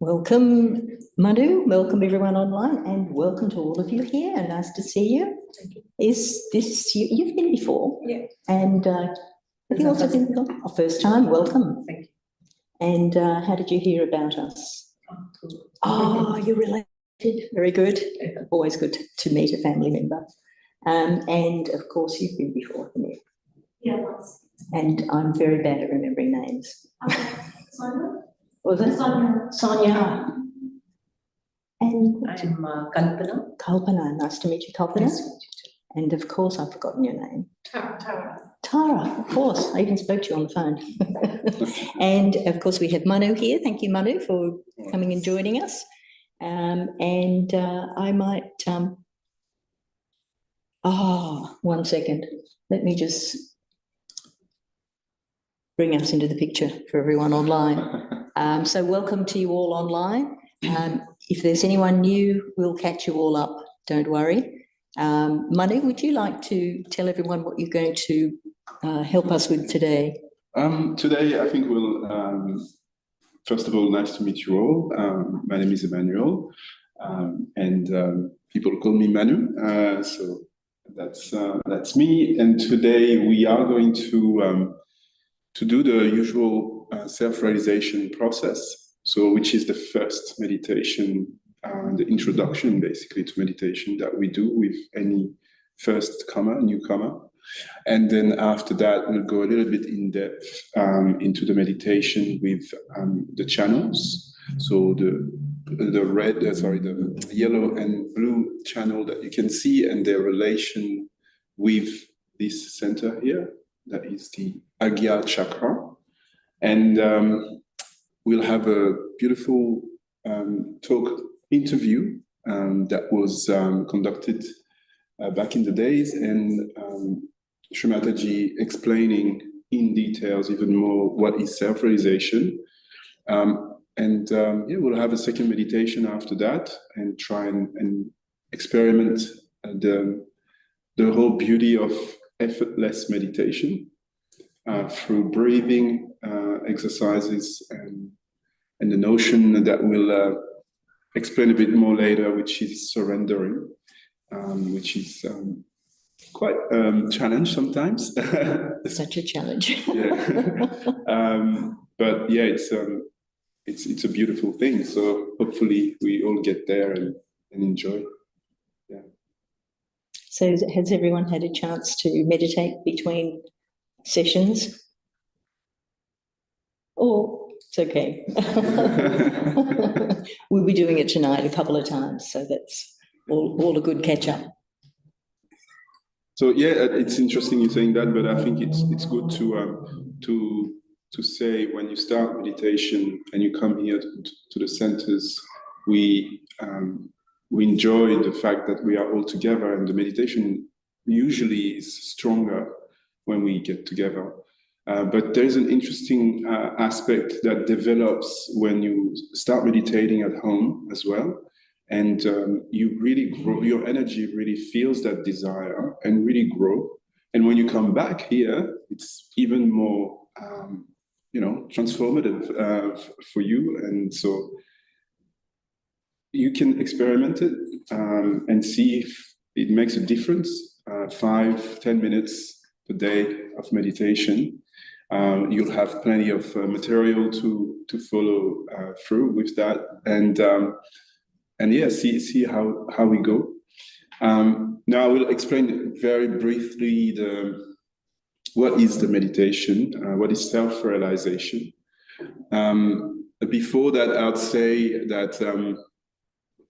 Welcome, Manu. Welcome everyone online, and welcome to all of you here. Nice to see you. Thank you. Is this you've been before? Yeah. And have you also been before? Oh, first time. Welcome. Thank you. And how did you hear about us? Cool. Oh, you're related. Very good. Always good to meet a family member. And of course, you've been before, haven't you? Yeah, once. And I'm very bad at remembering names. Sonia? Was it? Sonia. Sonia. And I'm Kalpana. Kalpana. Nice to meet you, Kalpana. Nice to meet you. And of course, I've forgotten your name. Tara. Tara, of course. I even spoke to you on the phone. And of course, we have Manu here. Thank you, Manu, for coming and joining us. I might. One second. Let me just bring us into the picture for everyone online. So welcome to you all online. If there's anyone new, we'll catch you all up. Don't worry. Manu, would you like to tell everyone what you're going to help us with today? Today, I think we'll, first of all, nice to meet you all. My name is Emmanuel, and people call me Manu, so that's me. And today we are going to do the usual self-realization process, so which is the first meditation, the introduction basically to meditation that we do with any newcomer. And then after that, we'll go a little bit in depth into the meditation with the channels. So the yellow and blue channel that you can see, and their relation with this center here, that is the Agya chakra. And we'll have a beautiful interview that was conducted back in the days, and Shri Mataji explaining in details even more what is self-realization. We'll have a second meditation after that and try and experiment the whole beauty of effortless meditation through breathing exercises and the notion that we'll explain a bit more later, which is surrendering, which is quite challenge sometimes. Such a challenge. Yeah. But yeah, it's a beautiful thing. So hopefully we all get there and enjoy. Yeah. So has everyone had a chance to meditate between sessions? Oh, it's okay. We'll be doing it tonight a couple of times, so that's all a good catch up. So yeah, it's interesting you saying that, but I think it's good to say when you start meditation and you come here to the centers, we enjoy the fact that we are all together, and the meditation usually is stronger when we get together. But there's an interesting aspect that develops when you start meditating at home as well. And you really grow, your energy really feels that desire and really grow. And when you come back here, it's even more, transformative for you. And so you can experiment it and see if it makes a difference. 5-10 minutes a day of meditation. You'll have plenty of material to follow through with that. And yeah, see how we go. Now I will explain very briefly what is the meditation, what is self-realization. Before that, I would say that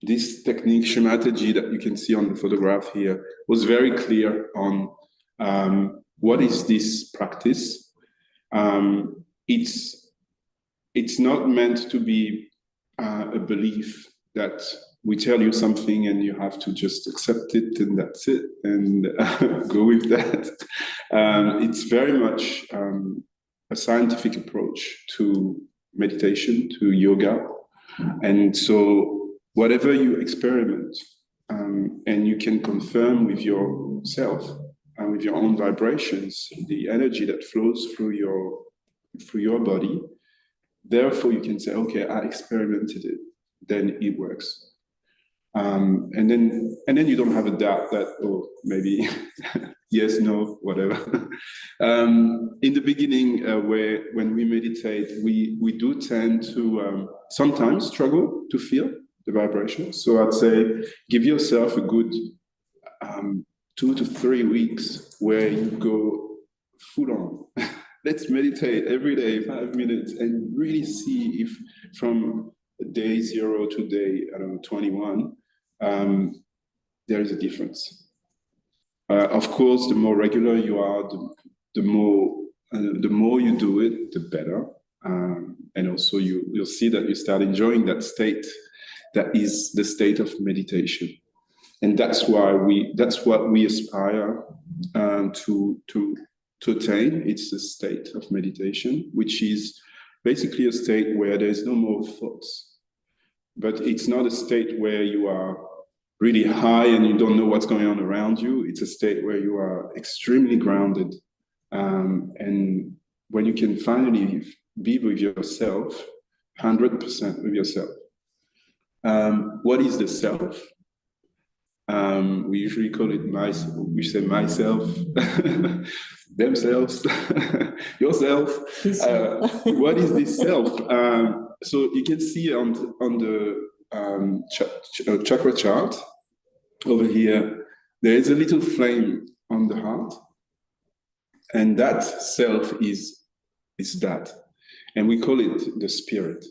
this technique, Shri Mataji, that you can see on the photograph here, was very clear on what is this practice. It's not meant to be a belief that we tell you something and you have to just accept it and that's it and go with that. It's very much a scientific approach to meditation, to yoga. And so whatever you experiment and you can confirm with yourself and with your own vibrations, the energy that flows through your body, therefore you can say, okay, I experimented it, then it works. And then you don't have a doubt that, oh, maybe yes, no, whatever. In the beginning, when we meditate, we do tend to sometimes struggle to feel the vibration. So I'd say give yourself a good 2 to 3 weeks where you go full on. Let's meditate every day, 5 minutes, and really see if from day 0 to day, I don't know, 21, there is a difference. Of course, the more regular you are, the more you do it, the better. And also you'll see that you start enjoying that state that is the state of meditation. And that's what we aspire to attain. It's a state of meditation, which is basically a state where there's no more thoughts. But it's not a state where you are really high and you don't know what's going on around you. It's a state where you are extremely grounded. And when you can finally be with yourself, 100% with yourself. What is the self? We usually call it myself. We say myself, themselves, yourself. What is this self? So you can see on the chakra chart over here, there is a little flame on the heart, and that self is that, and we call it the spirit.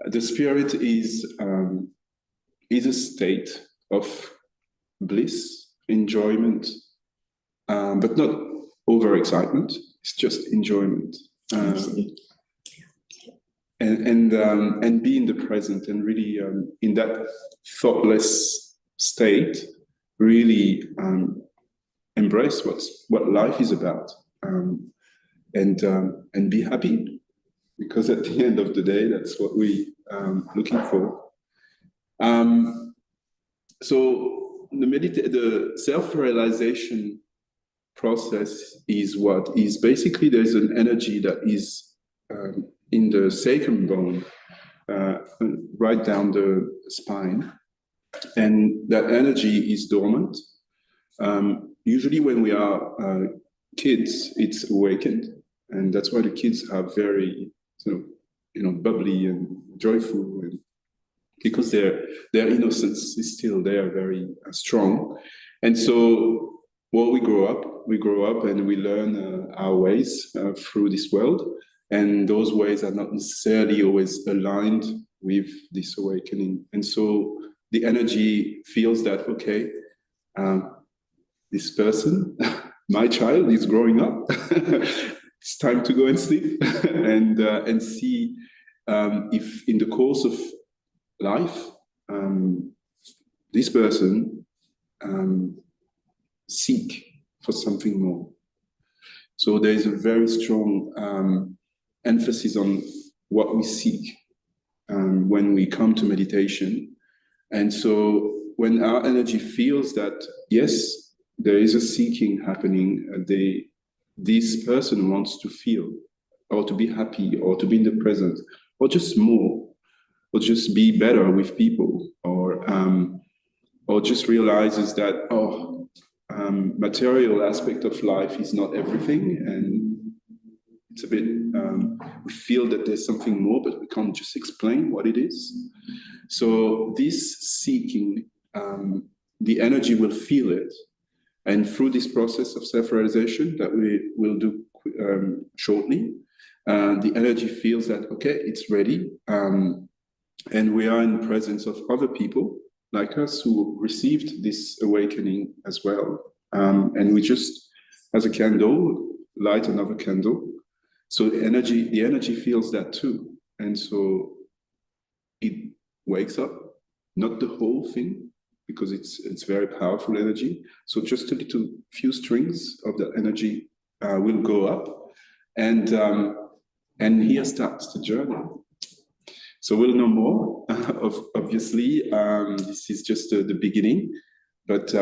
The spirit is a state of bliss, enjoyment, but not overexcitement. It's just enjoyment, and be in the present, and really in that thoughtless state, really embrace what life is about, and be happy, because at the end of the day, that's what we looking for. So the self-realization process is what is basically, there's an energy that is in the sacrum bone, right down the spine, and that energy is dormant. Usually when we are kids, it's awakened, and that's why the kids are very bubbly and joyful, and because their innocence is still there, very strong. And so while we grow up and we learn our ways through this world, and those ways are not necessarily always aligned with this awakening. And so the energy feels that, okay, this person, my child, is growing up. It's time to go and sleep and see if in the course of life, this person seek for something more. So there is a very strong emphasis on what we seek when we come to meditation. And so when our energy feels that, yes, there is a seeking happening, this person wants to feel, or to be happy, or to be in the present, or just more, or just be better with people, or just realizes that, material aspect of life is not everything, and it's a bit, we feel that there's something more, but we can't just explain what it is. So this seeking, the energy will feel it. And through this process of self-realization that we will do shortly, the energy feels that, okay, it's ready. And we are in the presence of other people like us who received this awakening as well. And we just, as a candle, light another candle. So the energy feels that too. And so it wakes up, not the whole thing, because it's very powerful energy. So just a little few strings of that energy will go up, and here starts the journey. So we'll know more. Obviously, this is just the beginning, but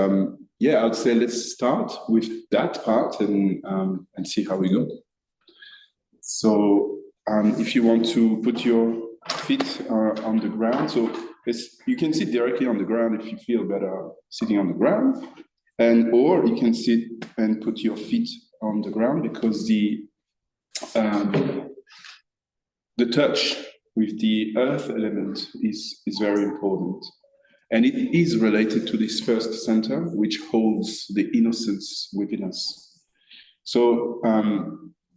yeah, I'd say let's start with that part and see how we go. So if you want to put your feet on the ground, so you can sit directly on the ground if you feel better sitting on the ground, or you can sit and put your feet on the ground, because the touch with the earth element is very important. And it is related to this first center, which holds the innocence within us. So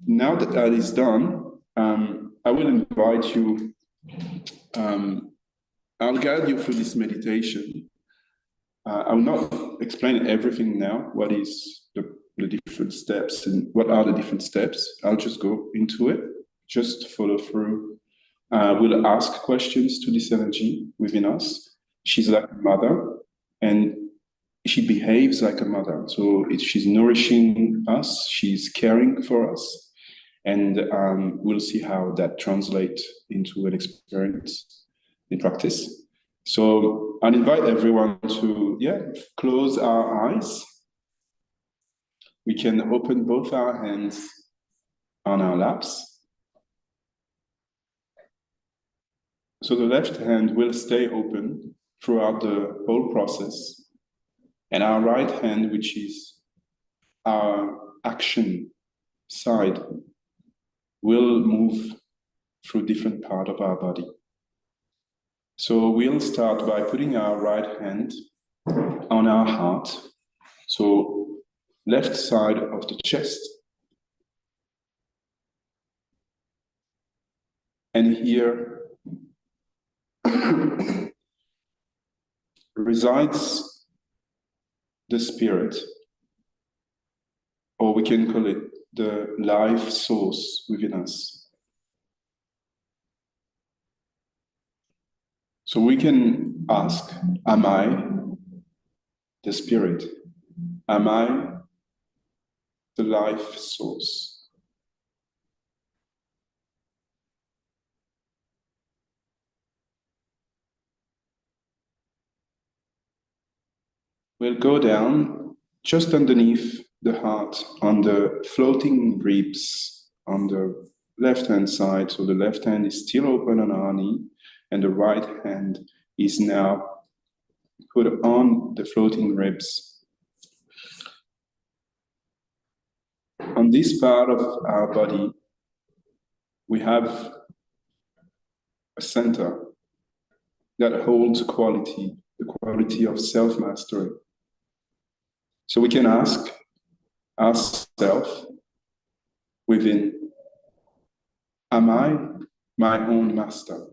now that that is done, I will invite you, I'll guide you through this meditation. I will not explain everything now, what is the different steps and what are the different steps. I'll just go into it, just follow through. We'll ask questions to this energy within us. She's like a mother, and she behaves like a mother. So she's nourishing us, she's caring for us, and we'll see how that translates into an experience in practice. So I'll invite everyone to, close our eyes. We can open both our hands on our laps. So the left hand will stay open throughout the whole process. And our right hand, which is our action side, will move through different parts of our body. So we'll start by putting our right hand on our heart. So left side of the chest. And here resides the spirit, or we can call it the life source within us. So we can ask, am I the spirit? Am I the life source? We'll go down just underneath the heart on the floating ribs on the left-hand side. So the left hand is still open on our knee, and the right hand is now put on the floating ribs. On this part of our body, we have a center that holds quality, the quality of self-mastery. So we can ask ourselves within, am I my own master?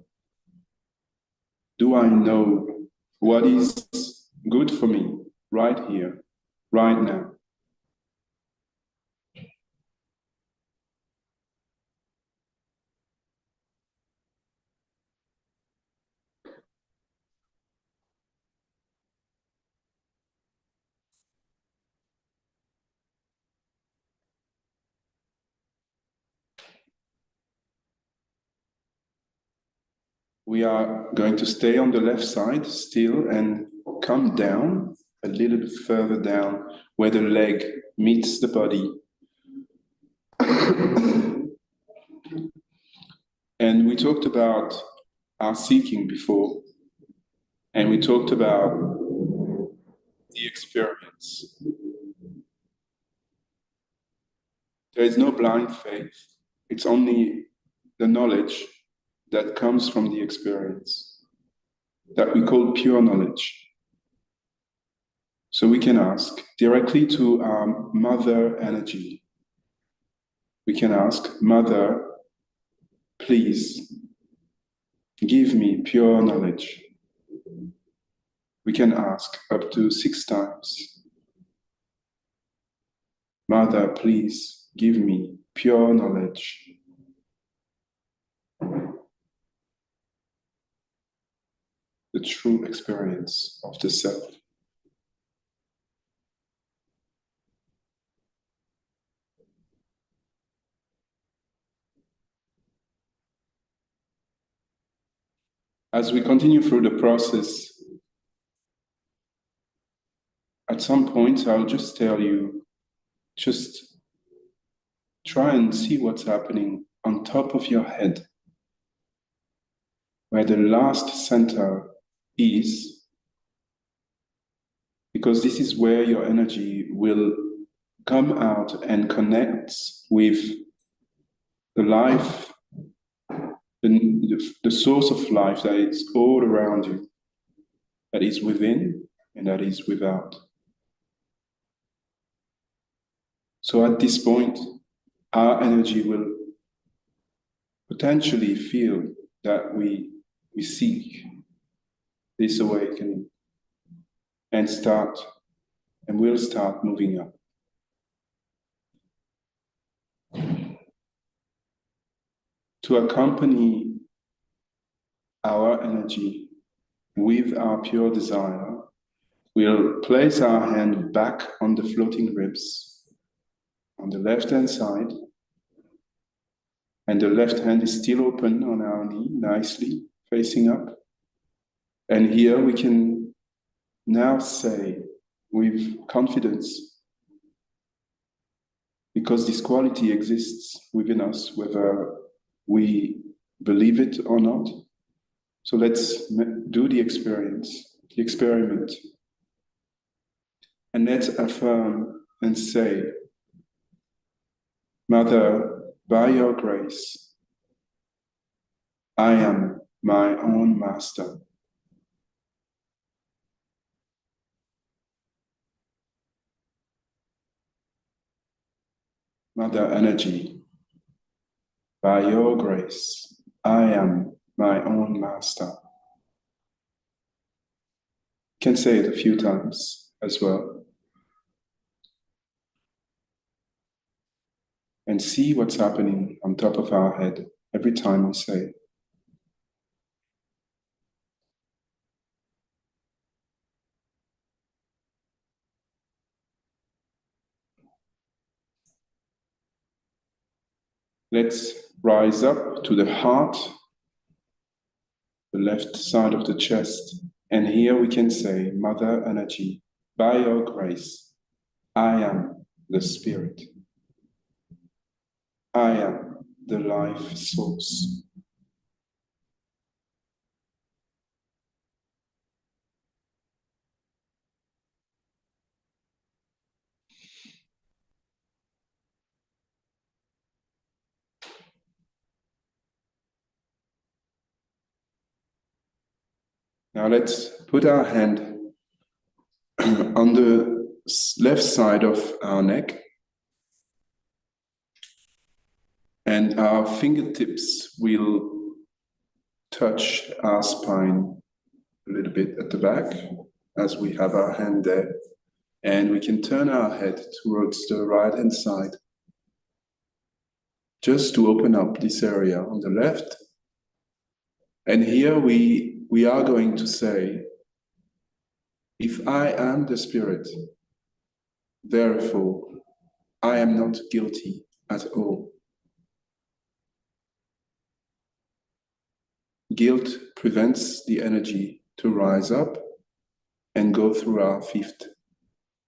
Do I know what is good for me right here, right now? We are going to stay on the left side still and come down a little bit further down where the leg meets the body. And we talked about our seeking before, and we talked about the experience. There is no blind faith. It's only the knowledge that comes from the experience, that we call pure knowledge. So we can ask directly to our mother energy. We can ask, Mother, please give me pure knowledge. We can ask up to 6 times. Mother, please give me pure knowledge. The true experience of the self. As we continue through the process, at some point I'll just tell you, just try and see what's happening on top of your head, where the last center is, because this is where your energy will come out and connect with the life, the source of life that is all around you, that is within and that is without. So at this point, our energy will potentially feel that we seek this awakening and will start moving up. To accompany our energy with our pure desire, we'll place our hand back on the floating ribs on the left-hand side, and the left hand is still open on our knee, nicely facing up. And here we can now say with confidence, because this quality exists within us, whether we believe it or not. So let's do the experiment. And let's affirm and say, Mother, by your grace, I am my own master. Mother Energy, by your grace, I am my own master. You can say it a few times as well. And see what's happening on top of our head every time we say it. Let's rise up to the heart, the left side of the chest. And here we can say, Mother Energy, by your grace, I am the Spirit. I am the life source. Now let's put our hand on the left side of our neck, and our fingertips will touch our spine a little bit at the back as we have our hand there. And we can turn our head towards the right hand side, just to open up this area on the left. And here we are going to say, if I am the Spirit, therefore I am not guilty at all. Guilt prevents the energy to rise up and go through our fifth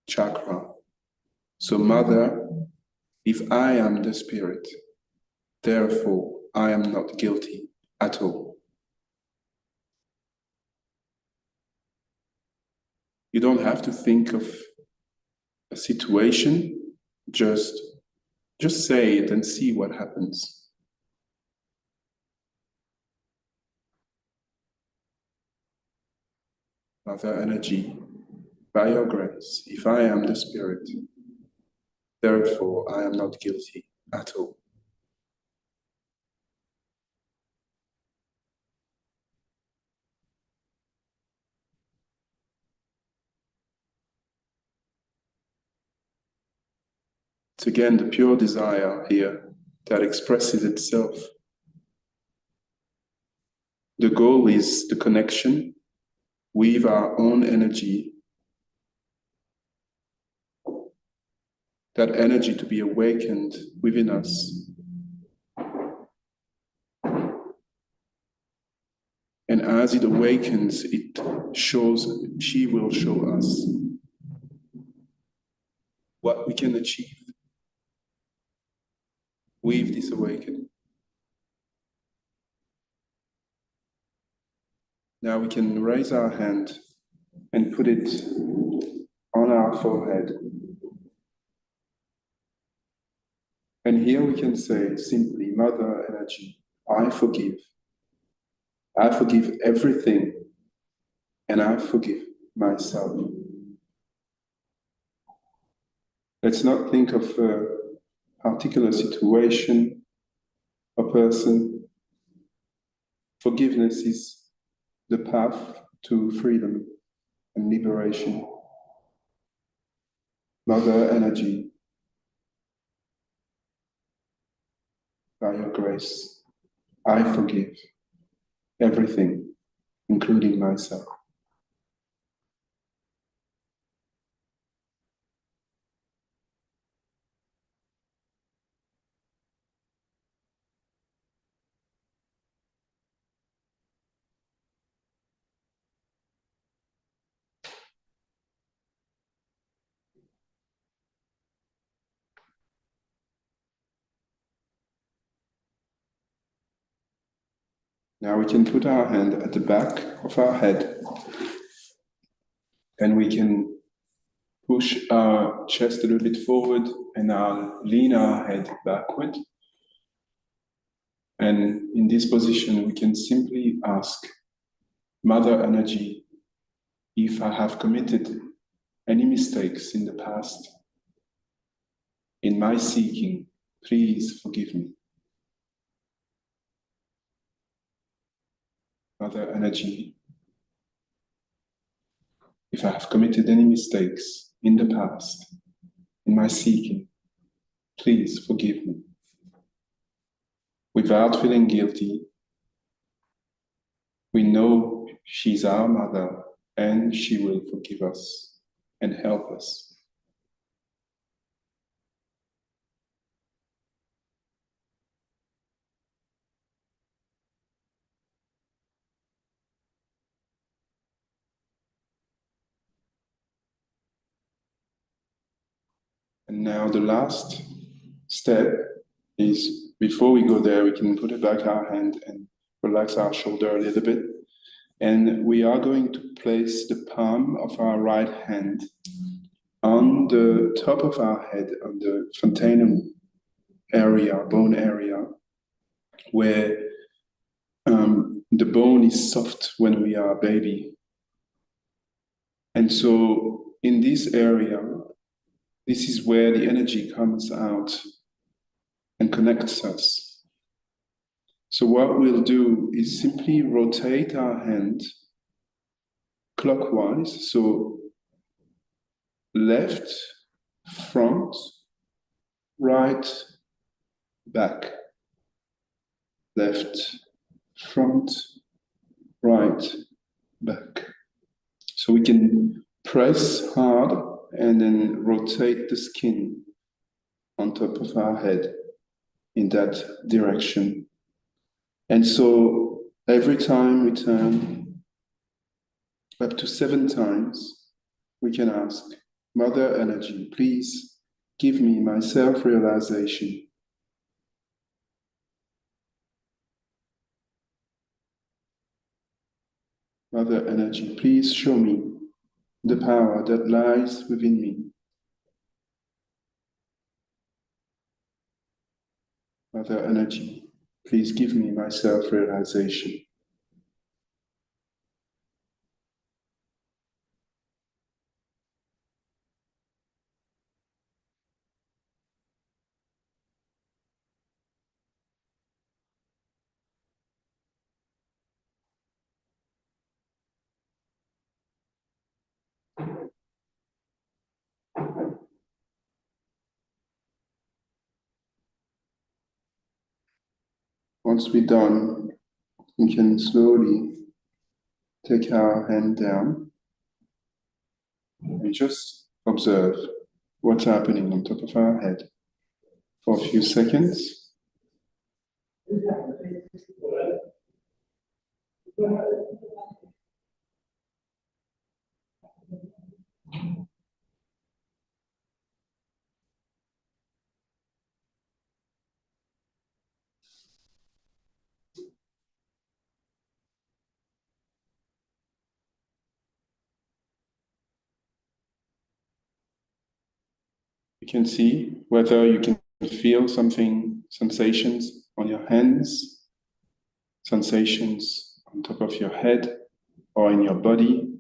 chakra. So, Mother, if I am the Spirit, therefore I am not guilty at all. You don't have to think of a situation, just say it and see what happens. Mother Energy, by your grace, if I am the Spirit, therefore I am not guilty at all. It's again the pure desire here that expresses itself. The goal is the connection with our own energy, that energy to be awakened within us. And as it awakens, she will show us what we can achieve with this awakening. Now we can raise our hand and put it on our forehead. And here we can say simply, Mother Energy, I forgive. I forgive everything, and I forgive myself. Let's not think of a particular situation or person. Forgiveness is the path to freedom and liberation. Mother Energy, by your grace, I forgive everything, including myself. Now we can put our hand at the back of our head and we can push our chest a little bit forward and lean our head backward. And in this position, we can simply ask, Mother Energy, if I have committed any mistakes in the past, in my seeking, please forgive me. Mother Energy, if I have committed any mistakes in the past, in my seeking, please forgive me. Without feeling guilty, we know she's our mother and she will forgive us and help us. And now the last step is, before we go there, we can put back our hand and relax our shoulder a little bit. And we are going to place the palm of our right hand on the top of our head, on the fontanum area, bone area, where the bone is soft when we are a baby. And so in this area, this is where the energy comes out and connects us. So what we'll do is simply rotate our hand clockwise, so left, front, right, back, left, front, right, back. So we can press hard and then rotate the skin on top of our head in that direction. And so every time we turn, up to 7 times, we can ask, Mother Energy, please give me my self-realization. Mother Energy, please show me the power that lies within me. Mother Energy, please give me my self-realization. Once we're done, we can slowly take our hand down and just observe what's happening on top of our head for a few seconds. You can see whether you can feel something, sensations on your hands, sensations on top of your head or in your body.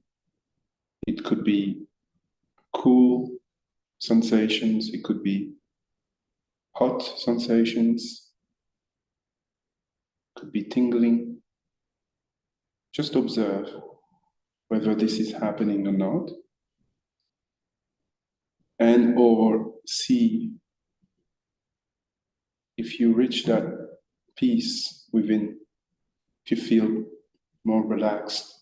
It could be cool sensations, it could be hot sensations, it could be tingling. Just observe whether this is happening or not, and or see if you reach that peace within, if you feel more relaxed.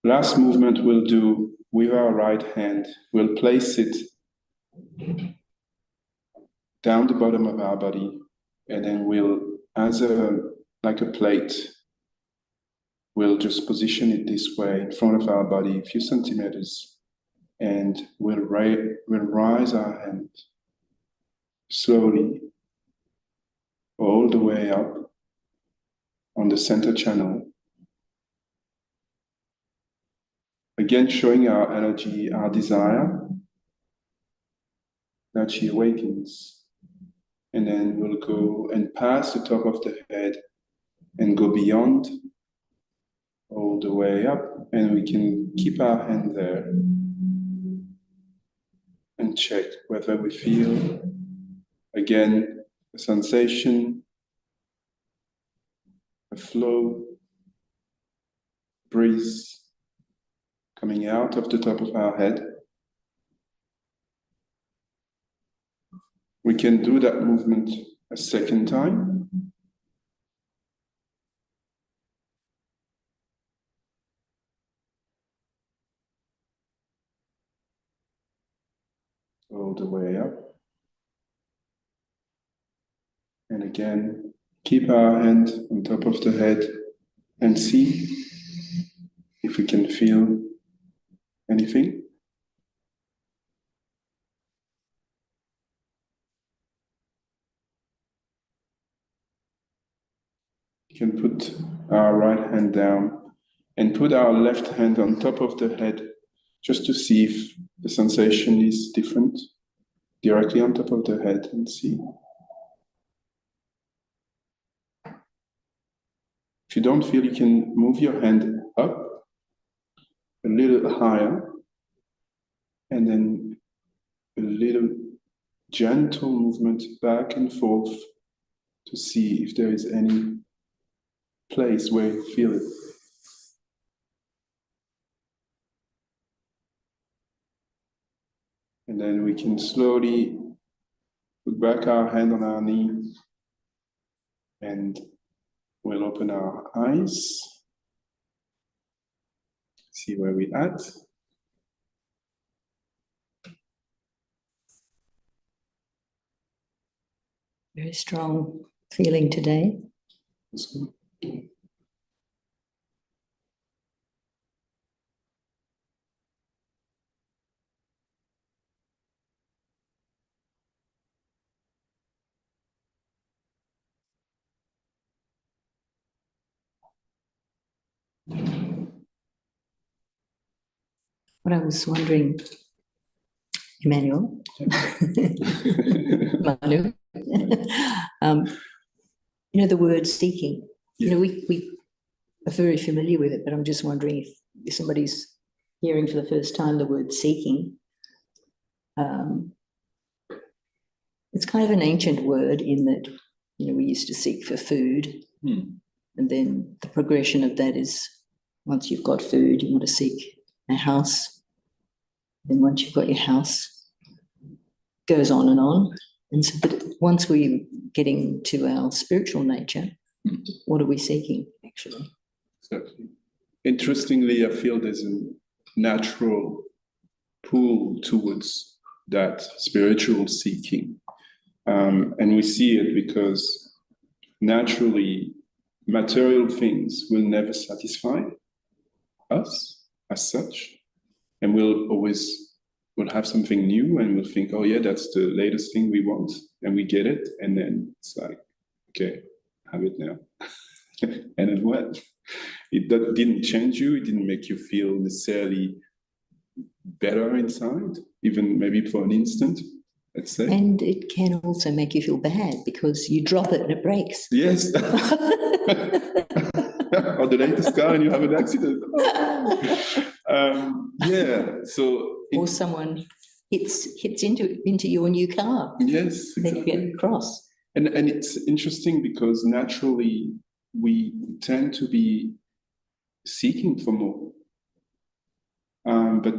Last movement we'll do with our right hand, we'll place it down the bottom of our body, and then we'll, as like a plate, we'll just position it this way in front of our body, a few centimeters, and we'll rise our hand slowly all the way up on the center channel. Again, showing our energy, our desire, that she awakens. And then we'll go and pass the top of the head and go beyond, all the way up, and we can keep our hand there and check whether we feel, again, a sensation, a flow, breeze coming out of the top of our head. We can do that movement a second time. All the way up. And again, keep our hand on top of the head and see if we can feel anything. You can put our right hand down and put our left hand on top of the head just to see if the sensation is different, directly on top of the head, and see. If you don't feel, you can move your hand up a little higher, and then a little gentle movement back and forth to see if there is any place where you feel it. And then we can slowly put back our hand on our knee, and we'll open our eyes, see where we're at. Very strong feeling today. That's good. What I was wondering, Emmanuel, Manu, you know, the word seeking, you know, we are very familiar with it, but I'm just wondering if somebody's hearing for the first time the word seeking. It's kind of an ancient word in that, you know, we used to seek for food, and then the progression of that is once you've got food, you want to seek a house. Then once you've got your house, goes on and on. And so, but once we're getting to our spiritual nature, what are we seeking actually? Exactly. Interestingly, I feel there's a natural pull towards that spiritual seeking. And we see it because naturally material things will never satisfy us as such. And we'll have something new, and we'll think, oh yeah, that's the latest thing we want, and we get it, and then it's like, okay, have it now. And then what? That didn't change you, it didn't make you feel necessarily better inside, even maybe for an instant, let's say. And it can also make you feel bad because you drop it and it breaks. Yes. Or the latest car and you have an accident. Yeah, so... Or someone hits into your new car. Yes, exactly. Then you get cross. And it's interesting because naturally we tend to be seeking for more. But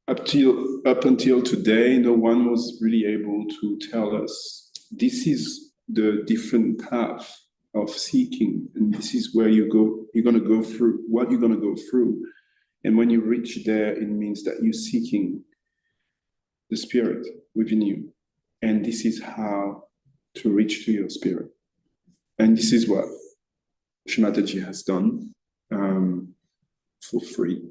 up until today, no one was really able to tell us this is the different path of seeking, and this is where you're going to go through, what you're going to go through. And when you reach there, it means that you're seeking the spirit within you. And this is how to reach to your spirit. And this is what Shri Mataji has done for free.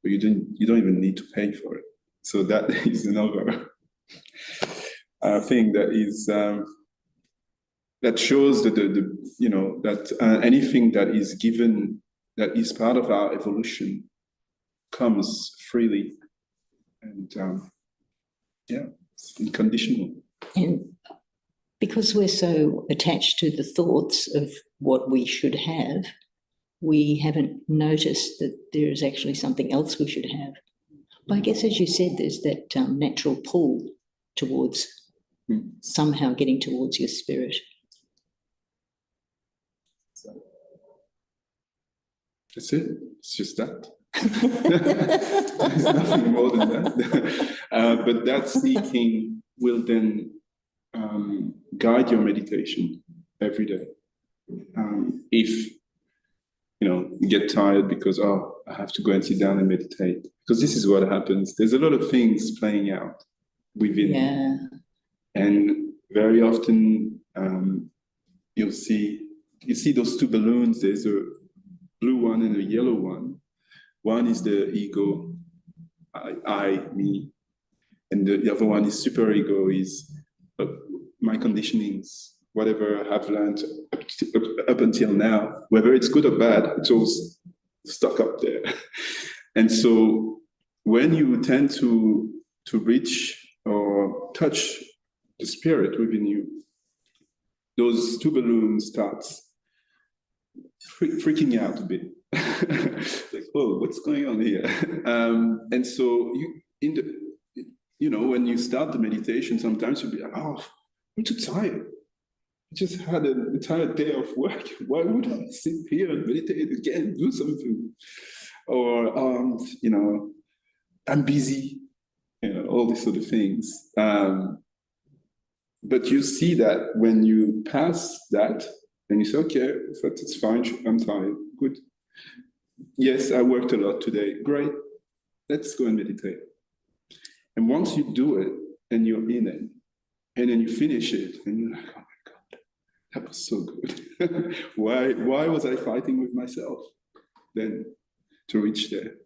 But you don't even need to pay for it. So that is another thing that is that shows that that anything that is given, that is part of our evolution, comes freely, and it's unconditional. And because we're so attached to the thoughts of what we should have, we haven't noticed that there is actually something else we should have. But I guess, as you said, there's that natural pull towards somehow getting towards your spirit. That's it. It's just that. There's nothing more than that. But that seeking will then guide your meditation every day. If you get tired because, I have to go and sit down and meditate. Because this is what happens. There's a lot of things playing out within. Yeah. And very often you see those two balloons. There's a blue one and a yellow one. One is the ego, I, me. And the other one is super ego, is my conditionings, whatever I have learned up until now, whether it's good or bad, it's always stuck up there. And so when you tend to reach or touch the spirit within you, those two balloons start freaking out a bit. Like, oh, what's going on here? And so when you start the meditation, sometimes you'll be like, I'm too tired. I just had an entire day of work. Why would I sit here and meditate again, do something? Or, I'm busy, all these sort of things. But you see that when you pass that, then you say, okay, it's fine, I'm tired, good. Yes, I worked a lot today, great, let's go and meditate. And once you do it, and you're in it, and then you finish it, and you're like, oh my God, that was so good. Why was I fighting with myself then to reach there?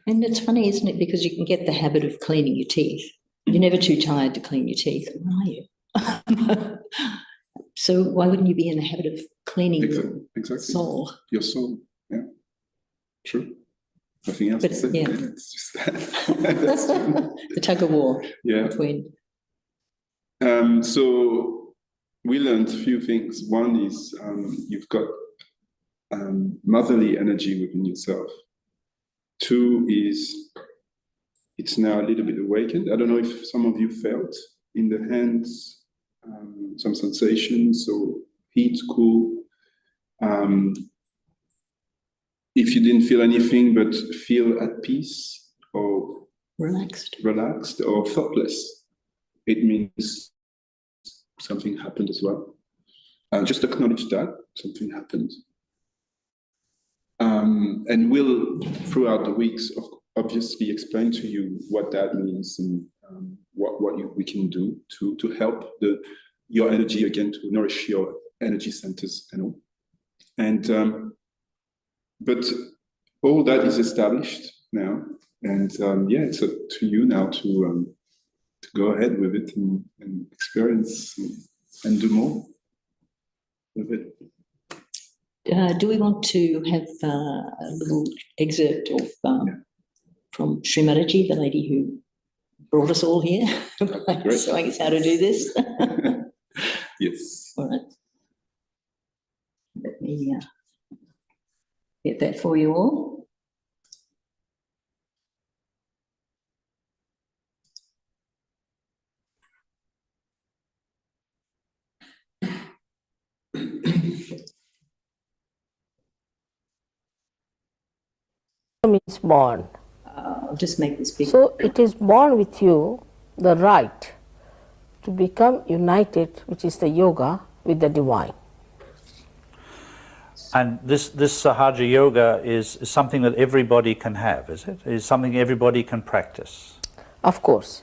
And it's funny, isn't it? Because you can get the habit of cleaning your teeth. You're never too tired to clean your teeth, are you? So why wouldn't you be in the habit of cleaning your soul? Your soul, yeah. True. Nothing else to say. Yeah. It's just that. The tug of war between. So we learned a few things. One is you've got motherly energy within yourself. Two is it's now a little bit awakened. I don't know if some of you felt in the hands some sensations, or heat, cool. If you didn't feel anything but feel at peace or relaxed or thoughtless, it means something happened as well. Just acknowledge that something happened. And we'll, throughout the weeks, obviously explain to you what that means and what we can do to help your energy again, to nourish your energy centers and all. And but all that is established now, and it's up to you now to go ahead with it and experience and do more with it. Do we want to have a little excerpt of from Shri Mataji, the lady who brought us all here, Great. showing us how to do this. Yes. All right. Let me get that for you all. Is born. I'll just make this big. So it is born with you the right to become united, which is the yoga, with the divine. And this Sahaja Yoga is something that everybody can have, is it? Is something everybody can practice? Of course.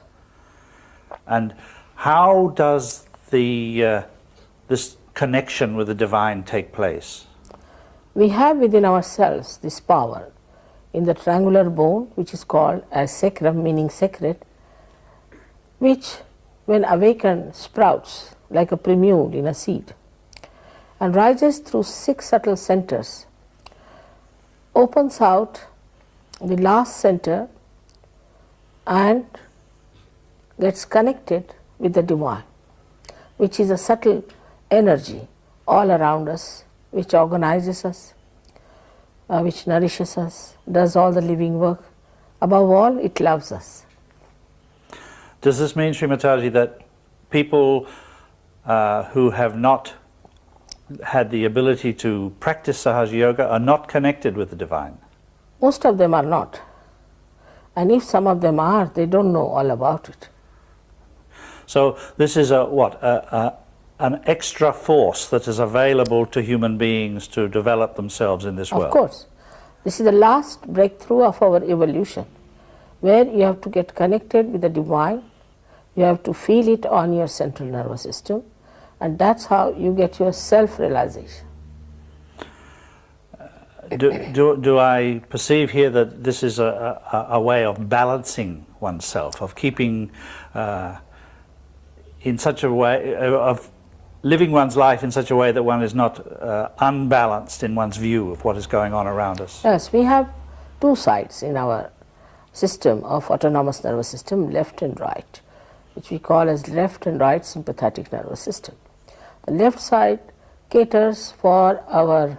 And how does this connection with the divine take place? We have within ourselves this power in the triangular bone, which is called as sacrum, meaning sacred, which when awakened sprouts like a primule in a seed and rises through 6 subtle centers, opens out the last center and gets connected with the divine, which is a subtle energy all around us, which organizes us, which nourishes us, does all the living work. Above all, it loves us. Does this mean, Shri Mataji, that people who have not had the ability to practice Sahaja Yoga are not connected with the divine? Most of them are not. And if some of them are, they don't know all about it. So this is an extra force that is available to human beings to develop themselves in this world. Of course. This is the last breakthrough of our evolution, where you have to get connected with the divine, you have to feel it on your central nervous system, and that's how you get your self-realization. Do I perceive here that this is a way of balancing oneself, of keeping in such a way, of living one's life in such a way that one is not unbalanced in one's view of what is going on around us? Yes, we have 2 sides in our system of autonomous nervous system, left and right, which we call as left and right sympathetic nervous system. The left side caters for our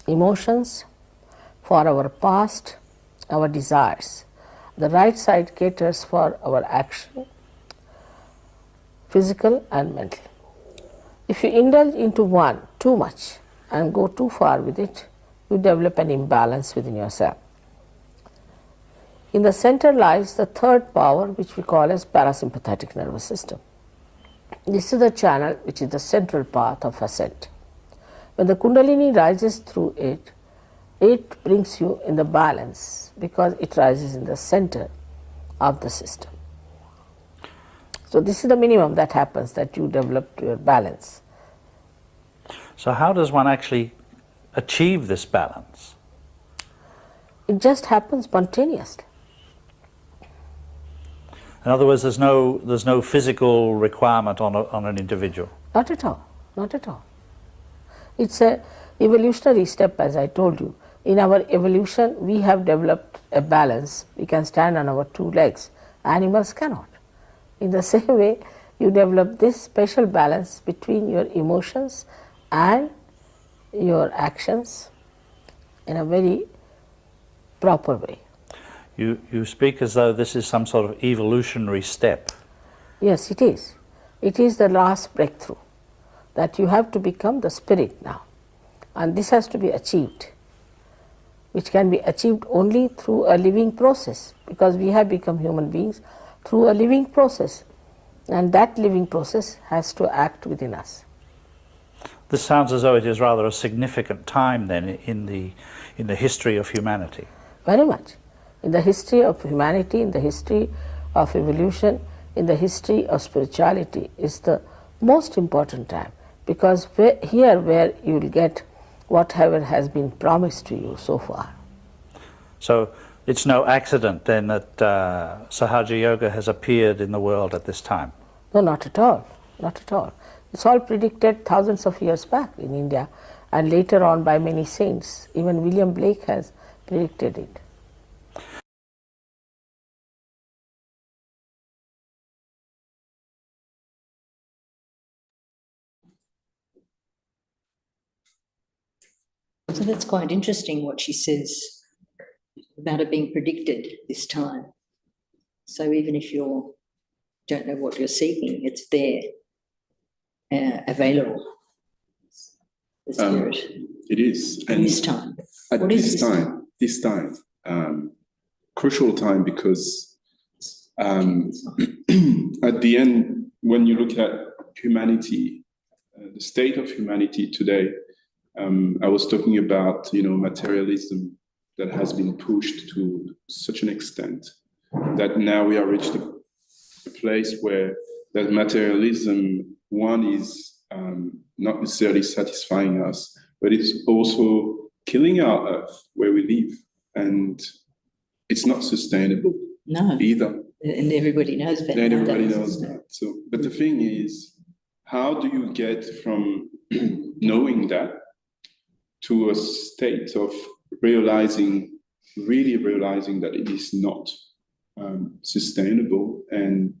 emotions, for our past, our desires. The right side caters for our action, physical and mental. If you indulge into one too much and go too far with it, you develop an imbalance within yourself. In the center lies the third power, which we call as parasympathetic nervous system. This is the channel which is the central path of ascent. When the Kundalini rises through it, it brings you in the balance because it rises in the center of the system. So this is the minimum that happens, that you develop your balance. So how does one actually achieve this balance? It just happens spontaneously. In other words, there's no physical requirement on an individual. Not at all, not at all. It's a evolutionary step, as I told you. In our evolution, we have developed a balance. We can stand on our 2 legs. Animals cannot. In the same way, you develop this special balance between your emotions and your actions in a very proper way. You speak as though this is some sort of evolutionary step. Yes, it is. It is the last breakthrough, that you have to become the spirit now. And this has to be achieved, which can be achieved only through a living process, because we have become human beings through a living process, and that living process has to act within us. This sounds as though it is rather a significant time then in the history of humanity. Very much. In the history of humanity, in the history of evolution, in the history of spirituality is the most important time, because here where you will get whatever has been promised to you so far. So it's no accident then that Sahaja Yoga has appeared in the world at this time? No, not at all, not at all. It's all predicted thousands of years back in India, and later on by many saints. Even William Blake has predicted it. So that's quite interesting what she says about it being predicted this time. So even if you don't know what you're seeking, it's there, available. The spirit. It is. And this time. At What is this time, crucial time, because at the end, when you look at humanity, the state of humanity today, I was talking about, materialism that has been pushed to such an extent that now we are reached a place where that materialism, one is not necessarily satisfying us, but it's also killing our earth where we live, and it's not sustainable. No. Either. And everybody knows that. And everybody knows that. So, but the thing is, how do you get from knowing that to a state of really realizing that it is not sustainable, and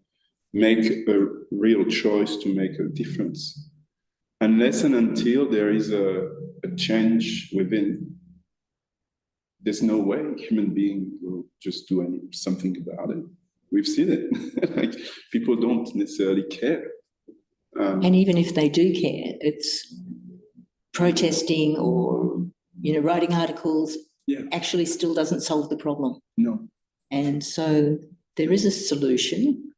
make a real choice to make a difference? Unless and until there is a change within, there's no way human being will just do something about it. We've seen it. Like, people don't necessarily care. And even if they do care, it's protesting or, writing articles, actually still doesn't solve the problem. No. And so there is a solution,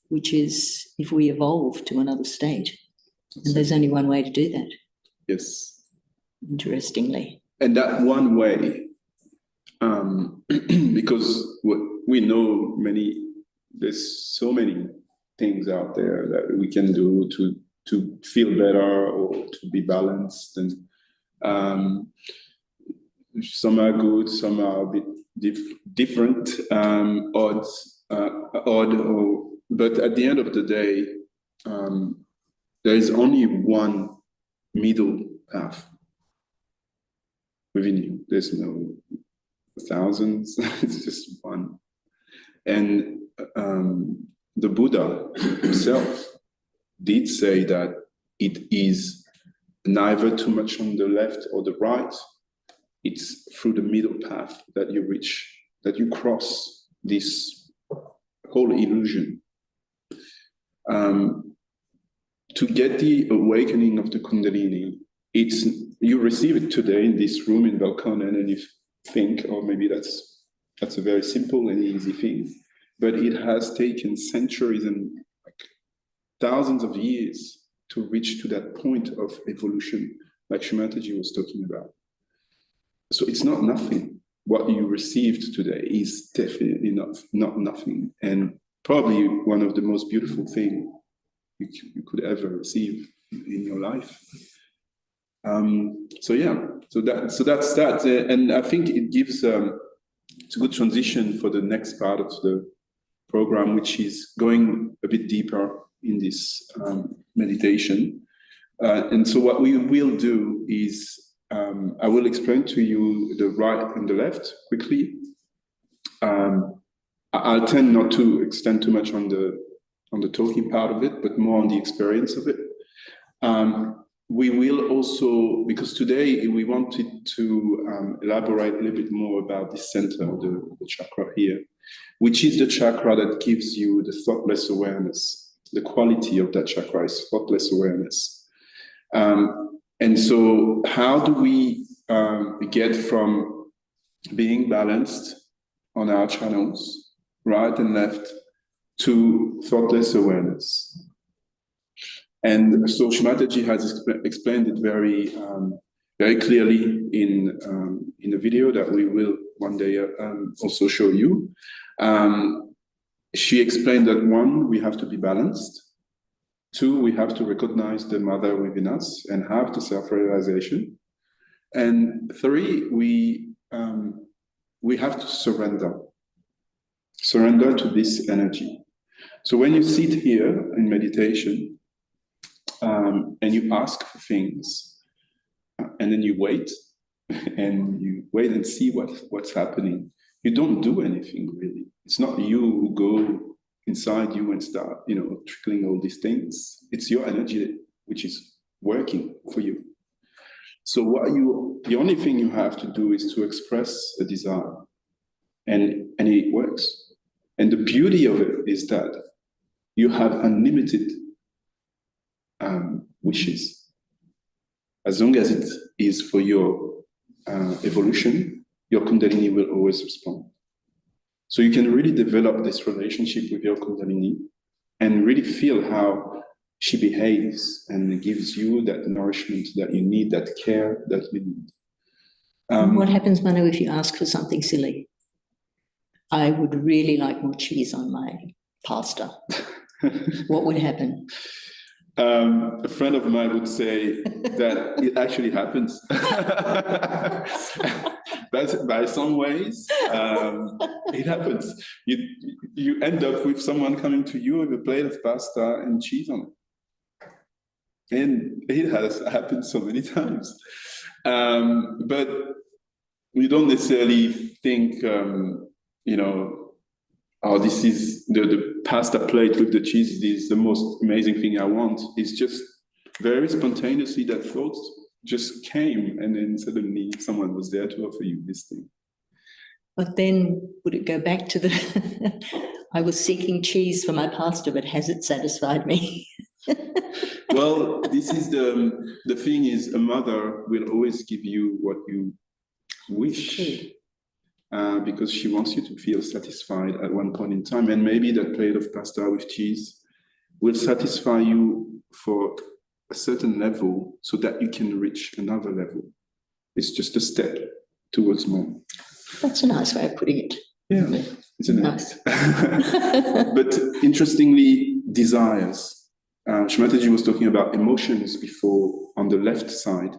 which is if we evolve to another state. And there's only one way to do that. Yes. Interestingly. And that one way, because we know there's so many things out there that we can do to feel better or to be balanced. And some are good, some are a bit different, odd, but at the end of the day, there is only one middle path within you. There's no thousands, it's just one. And the Buddha himself did say that it is neither too much on the left or the right. It's through the middle path that you reach, that you cross this whole illusion. To get the awakening of the Kundalini, you receive it today in this room in Belconnen, and you think, oh, maybe that's a very simple and easy thing. But it has taken centuries and thousands of years to reach to that point of evolution, like Shri Mataji was talking about. So it's not nothing. What you received today is definitely not nothing, and probably one of the most beautiful things you could ever receive in your life. So that's that, and I think it gives it's a good transition for the next part of the program, which is going a bit deeper in this meditation. And so what we will do is I will explain to you the right and the left quickly. I'll tend not to extend too much on the talking part of it, but more on the experience of it. We will also, because today we wanted to elaborate a little bit more about the center, the chakra here, which is the chakra that gives you the thoughtless awareness. The quality of that chakra is thoughtless awareness. And so how do we get from being balanced on our channels, right and left, to thoughtless awareness? And so Shri Mataji has explained it very clearly in a video that we will one day also show you. She explained that 1, we have to be balanced. 2, we have to recognize the mother within us and have the self-realization. And 3, we have to surrender to this energy. So when you sit here in meditation, and you ask for things, and then you wait and see what's happening. You don't do anything really. It's not you who go inside you and start, trickling all these things. It's your energy which is working for you. So the only thing you have to do is to express a desire, and it works. And the beauty of it is that you have unlimited wishes. As long as it is for your evolution, your Kundalini will always respond. So you can really develop this relationship with your Kundalini and really feel how she behaves and gives you that nourishment that you need, that care that you need. What happens, Manu, if you ask for something silly? I would really like more cheese on my pasta. What would happen? A friend of mine would say that it actually happens. But by some ways, it happens. You end up with someone coming to you with a plate of pasta and cheese on it. And it has happened so many times. But we don't necessarily think, oh, this is the pasta plate with the cheese is the most amazing thing I want. It's just very spontaneously that thought just came, and then suddenly someone was there to offer you this thing. But then would it go back to the, I was seeking cheese for my pasta, but has it satisfied me? Well, this is the thing is, a mother will always give you what you wish, because she wants you to feel satisfied at one point in time. And maybe that plate of pasta with cheese will satisfy you for a certain level so that you can reach another level. It's just a step towards more. That's a nice way of putting it. Yeah, isn't it? Nice. But interestingly, desires. Shri Mataji was talking about emotions before on the left side.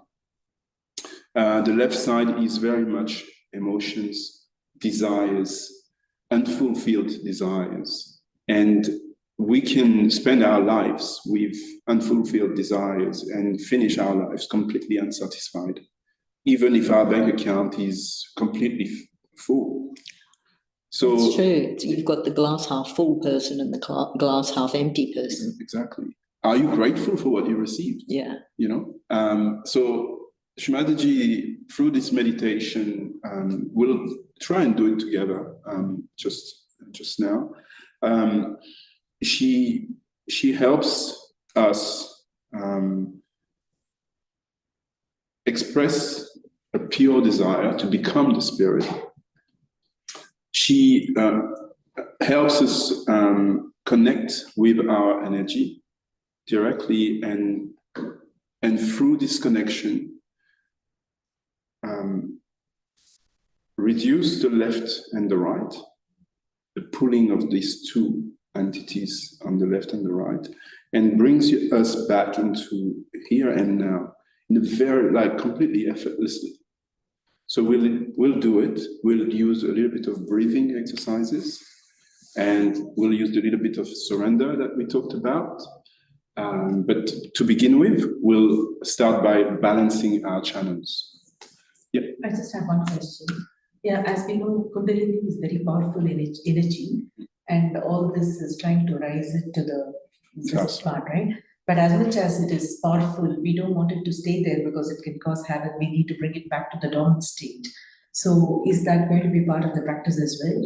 The left side is very much emotions, desires, unfulfilled desires. And we can spend our lives with unfulfilled desires and finish our lives completely unsatisfied, even if our bank account is completely full. So it's true. You've got the glass half full person and the glass half empty person. Exactly. Are you grateful for what you received? Yeah. So Shri Mataji, through this meditation, we'll try and do it together. Just now, she helps us express a pure desire to become the spirit. She helps us connect with our energy directly, and through this connection, reduce the left and the right, the pulling of these two entities on the left and the right, and brings us back into here and now in a very, completely effortlessly. So we'll do it. We'll use a little bit of breathing exercises, and we'll use a little bit of surrender that we talked about. But to begin with, we'll start by balancing our channels. Yeah. I just have one question. Yeah, as we know, Kundalini is very powerful energy, and all this is trying to rise it to the part, right? But as much as it is powerful, we don't want it to stay there because it can cause havoc. We need to bring it back to the dormant state. So is that going to be part of the practice as well?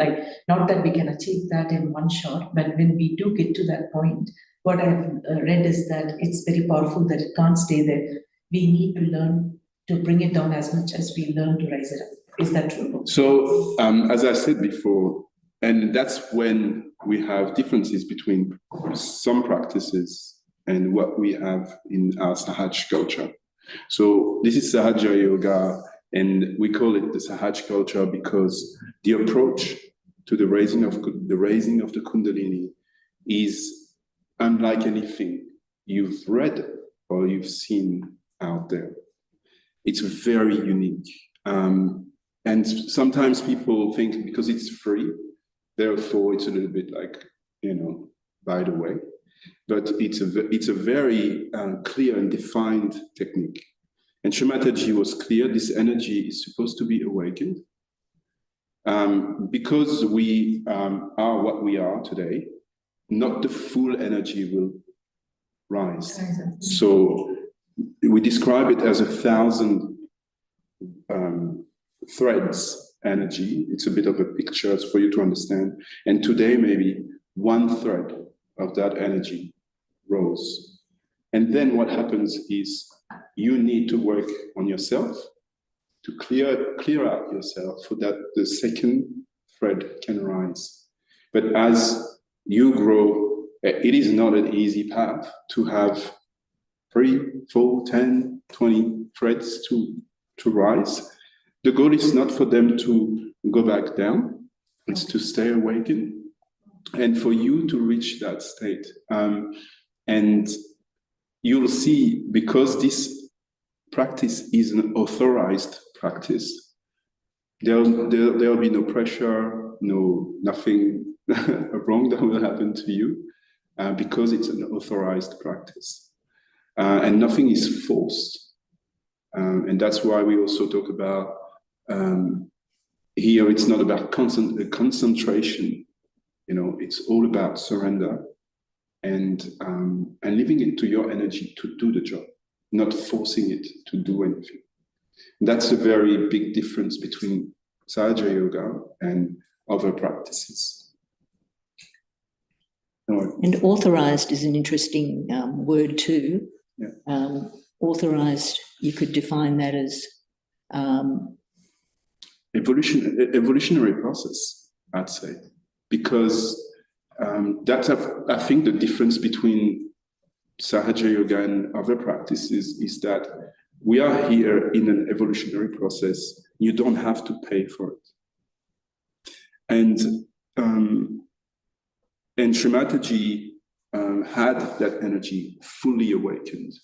Not that we can achieve that in one shot, but when we do get to that point, what I've read is that it's very powerful, that it can't stay there. We need to learn to bring it down as much as we learn to rise it up. Is that true? So, as I said before, and that's when we have differences between some practices and what we have in our Sahaja culture. So this is Sahaja Yoga, and we call it the Sahaja culture because the approach to the raising of the Kundalini is unlike anything you've read or you've seen out there. It's very unique. And sometimes people think because it's free, therefore it's a little bit by the way. But it's a very clear and defined technique. And Shri Mataji was clear, this energy is supposed to be awakened. Because we are what we are today, not the full energy will rise. So we describe it as 1,000 threads energy. It's a bit of a picture for you to understand. And today, maybe one thread of that energy rose. And then what happens is you need to work on yourself to clear out yourself so that the second thread can rise. But as you grow, it is not an easy path to have 3, 4, 10, 20 threads to rise. The goal is not for them to go back down, it's to stay awakened and for you to reach that state. And you'll see, because this practice is an authorized practice, there'll be no pressure, nothing wrong that will happen to you, because it's an authorized practice. And nothing is forced. And that's why we also talk about, here it's not about concentration, it's all about surrender and leaving it to your energy to do the job, not forcing it to do anything. That's a very big difference between Sahaja Yoga and other practices. And authorized is an interesting word too. Yeah. Authorized, you could define that as evolutionary process, I'd say, because that's I think the difference between Sahaja Yoga and other practices is that we are here in an evolutionary process. You don't have to pay for it. And Shri Mataji had that energy fully awakened.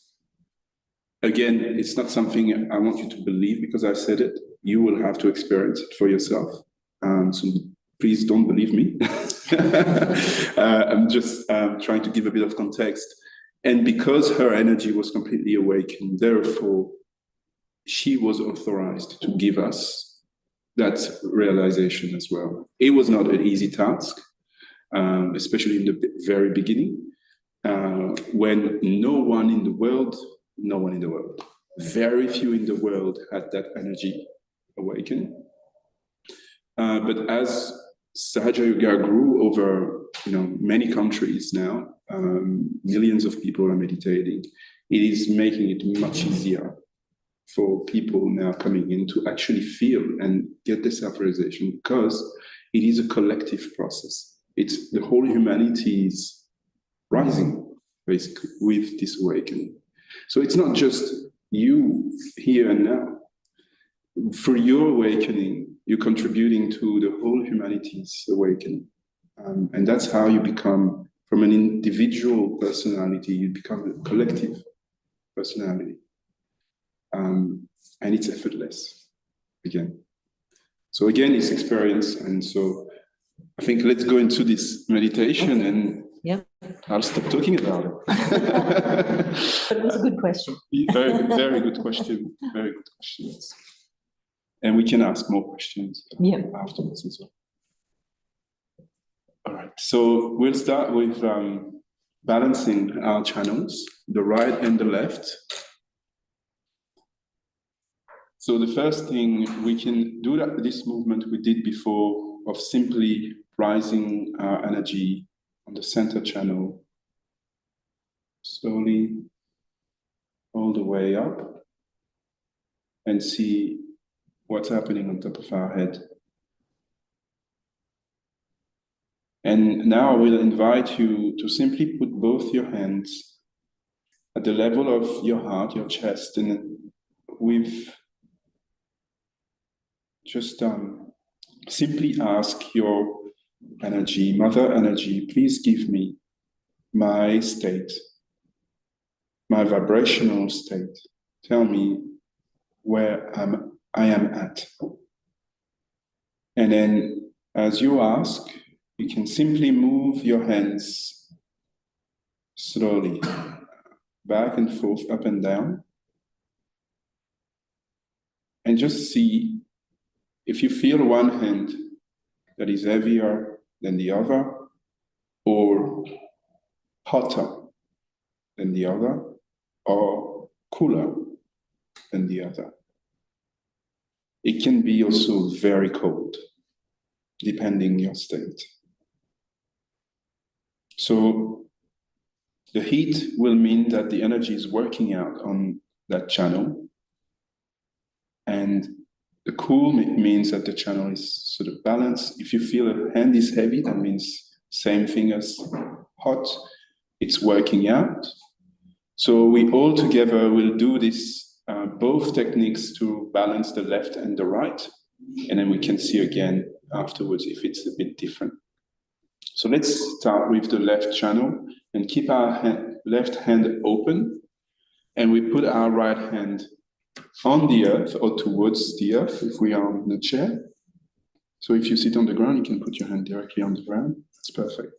Again, it's not something I want you to believe because I said it. You will have to experience it for yourself. So please don't believe me. I'm just trying to give a bit of context. And because her energy was completely awakened, therefore, she was authorized to give us that realization as well. It was not an easy task, especially in the very beginning, when no one in the world, very few in the world had that energy awakened. But as Sahaja Yoga grew over many countries now, millions of people are meditating, it is making it much easier for people now coming in to actually feel and get the self-realization, because it is a collective process. It's the whole humanity is rising, basically, with this awakening. So it's not just you here and now. For your awakening, you're contributing to the whole humanity's awakening. And that's how you become, from an individual personality, you become a collective personality. And it's effortless, again. So again, it's experience. And so I think let's go into this meditation and I'll stop talking about it. But it was a good question. Very, very good question. Very good questions. And we can ask more questions afterwards as well. All right, so we'll start with balancing our channels, the right and the left. So the first thing, we can do this movement we did before of simply rising our energy on the center channel, slowly all the way up, and see what's happening on top of our head. And now I will invite you to simply put both your hands at the level of your heart, your chest, and with just simply ask your energy, Mother Energy, please give me my state, my vibrational state. Tell me where I am at. And then as you ask, you can simply move your hands slowly, back and forth, up and down. And just see if you feel one hand that is heavier than the other, or hotter than the other, or cooler than the other. It can be also very cold, depending your state. So the heat will mean that the energy is working out on that channel, and the cool means that the channel is sort of balanced. If you feel a hand is heavy, that means same thing as hot, it's working out. So we all together will do this, both techniques to balance the left and the right, and then we can see again afterwards if it's a bit different. So let's start with the left channel and keep our left hand open, and we put our right hand on the earth or towards the earth if we are on the chair. So if you sit on the ground, you can put your hand directly on the ground. That's perfect.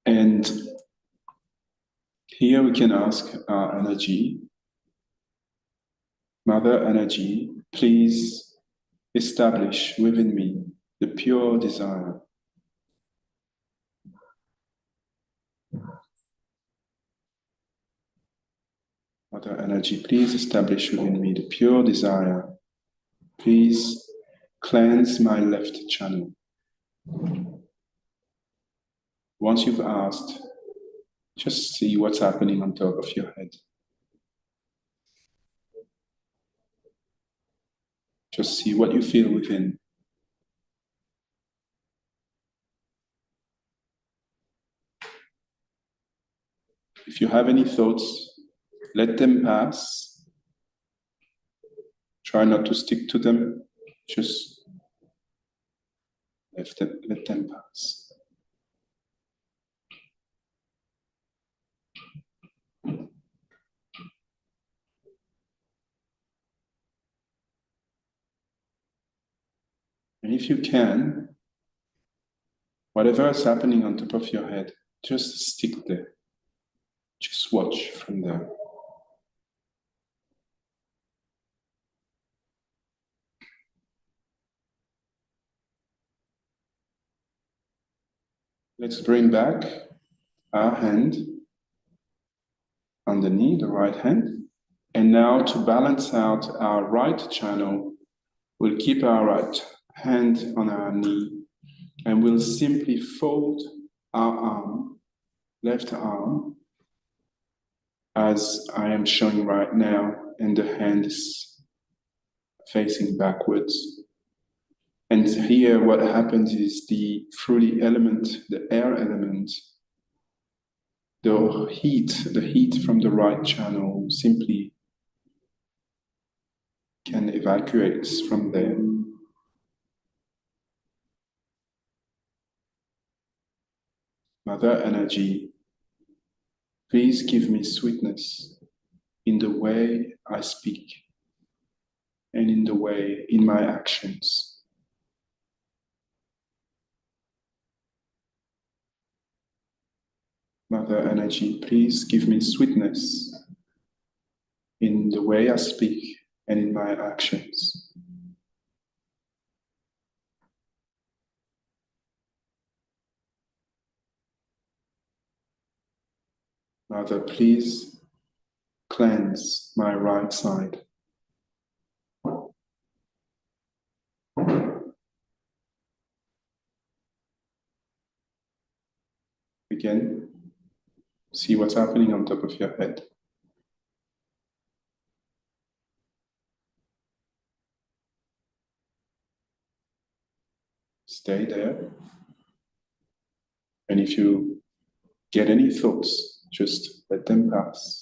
And here we can ask our energy, Mother Energy, please establish within me the pure desire. Mother Energy, please establish within me the pure desire. Please cleanse my left channel. Once you've asked, just see what's happening on top of your head. Just see what you feel within. If you have any thoughts, let them pass. Try not to stick to them. Just let them pass. And if you can, whatever is happening on top of your head, just stick there. Just watch from there. Let's bring back our hand on the knee, the right hand. And now to balance out our right channel, we'll keep our right hand on our knee and we'll simply fold our arm, left arm, as I am showing right now, and the hand is facing backwards. And here what happens is through the element, the air element, the heat from the right channel simply can evacuate from there. Mother Energy, please give me sweetness in the way I speak and in my actions. Mother Energy, please give me sweetness in the way I speak and in my actions. Mother, please cleanse my right side. Again, see what's happening on top of your head. Stay there. And if you get any thoughts, just let them pass.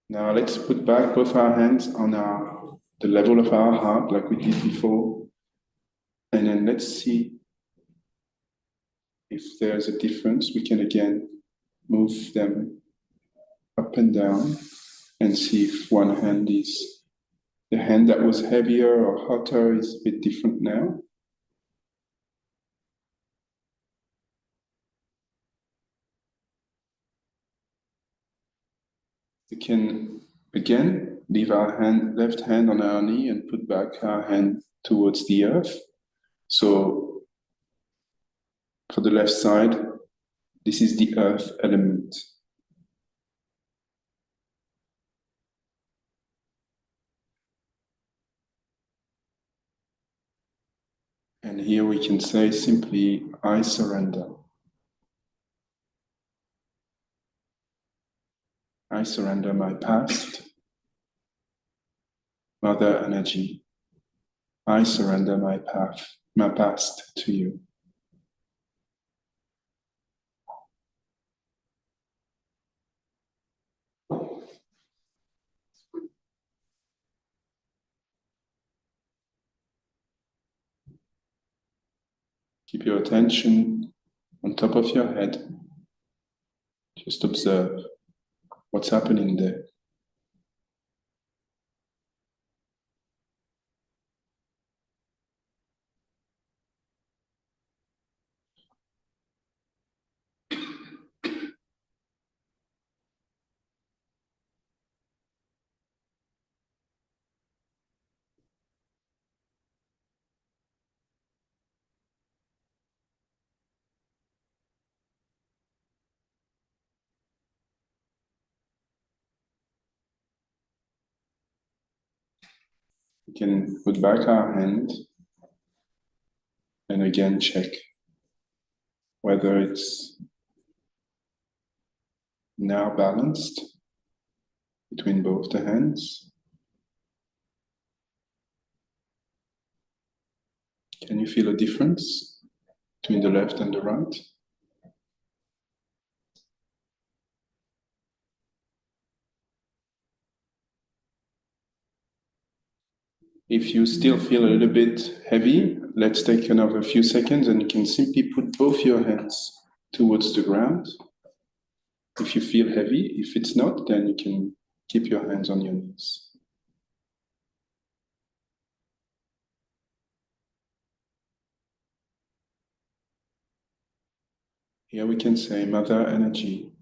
Now let's put back both our hands on the level of our heart like we did before. And then let's see if there's a difference. We can again move them up and down and see if one hand is, the hand that was heavier or hotter is a bit different now. We can again leave our left hand on our knee and put back our hand towards the earth. So for the left side, this is the earth element. And here we can say simply, I surrender. I surrender my past, Mother Energy. I surrender my past to you. Keep your attention on top of your head. Just observe what's happening there. We can put back our hand and again check whether it's now balanced between both the hands. Can you feel a difference between the left and the right? If you still feel a little bit heavy, let's take another few seconds and you can simply put both your hands towards the ground. If you feel heavy, if it's not, then you can keep your hands on your knees. Here we can say, Mother Energy,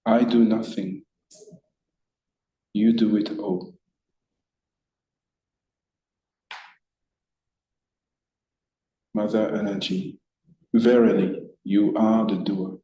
I do nothing. You do it all. Mother Energy, verily, you are the doer.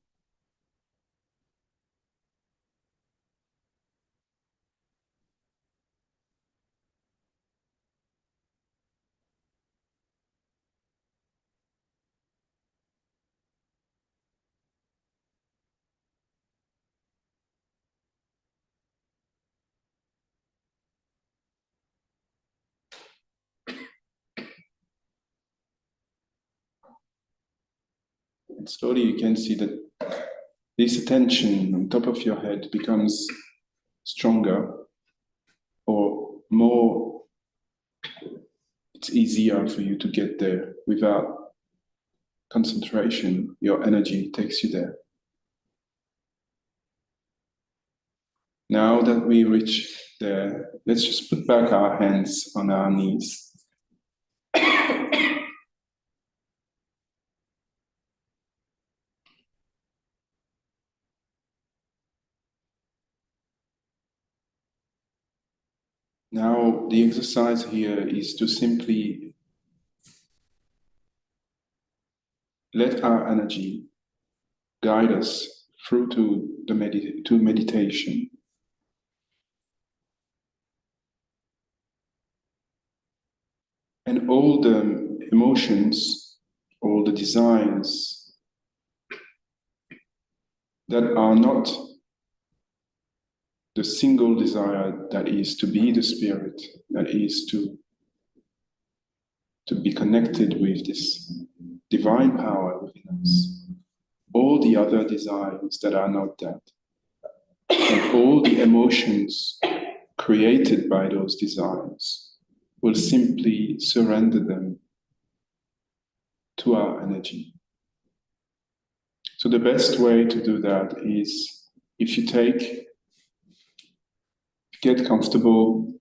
And slowly you can see that this attention on top of your head becomes stronger or more, it's easier for you to get there without concentration. Your energy takes you there. Now that we reach there, let's just put back our hands on our knees. Now, the exercise here is to simply let our energy guide us through to meditation. And all the emotions, all the desires that are not the single desire that is to be the spirit, that is to be connected with this divine power within us. All the other desires that are not that, and all the emotions created by those desires, will simply surrender them to our energy. So the best way to do that is if you get comfortable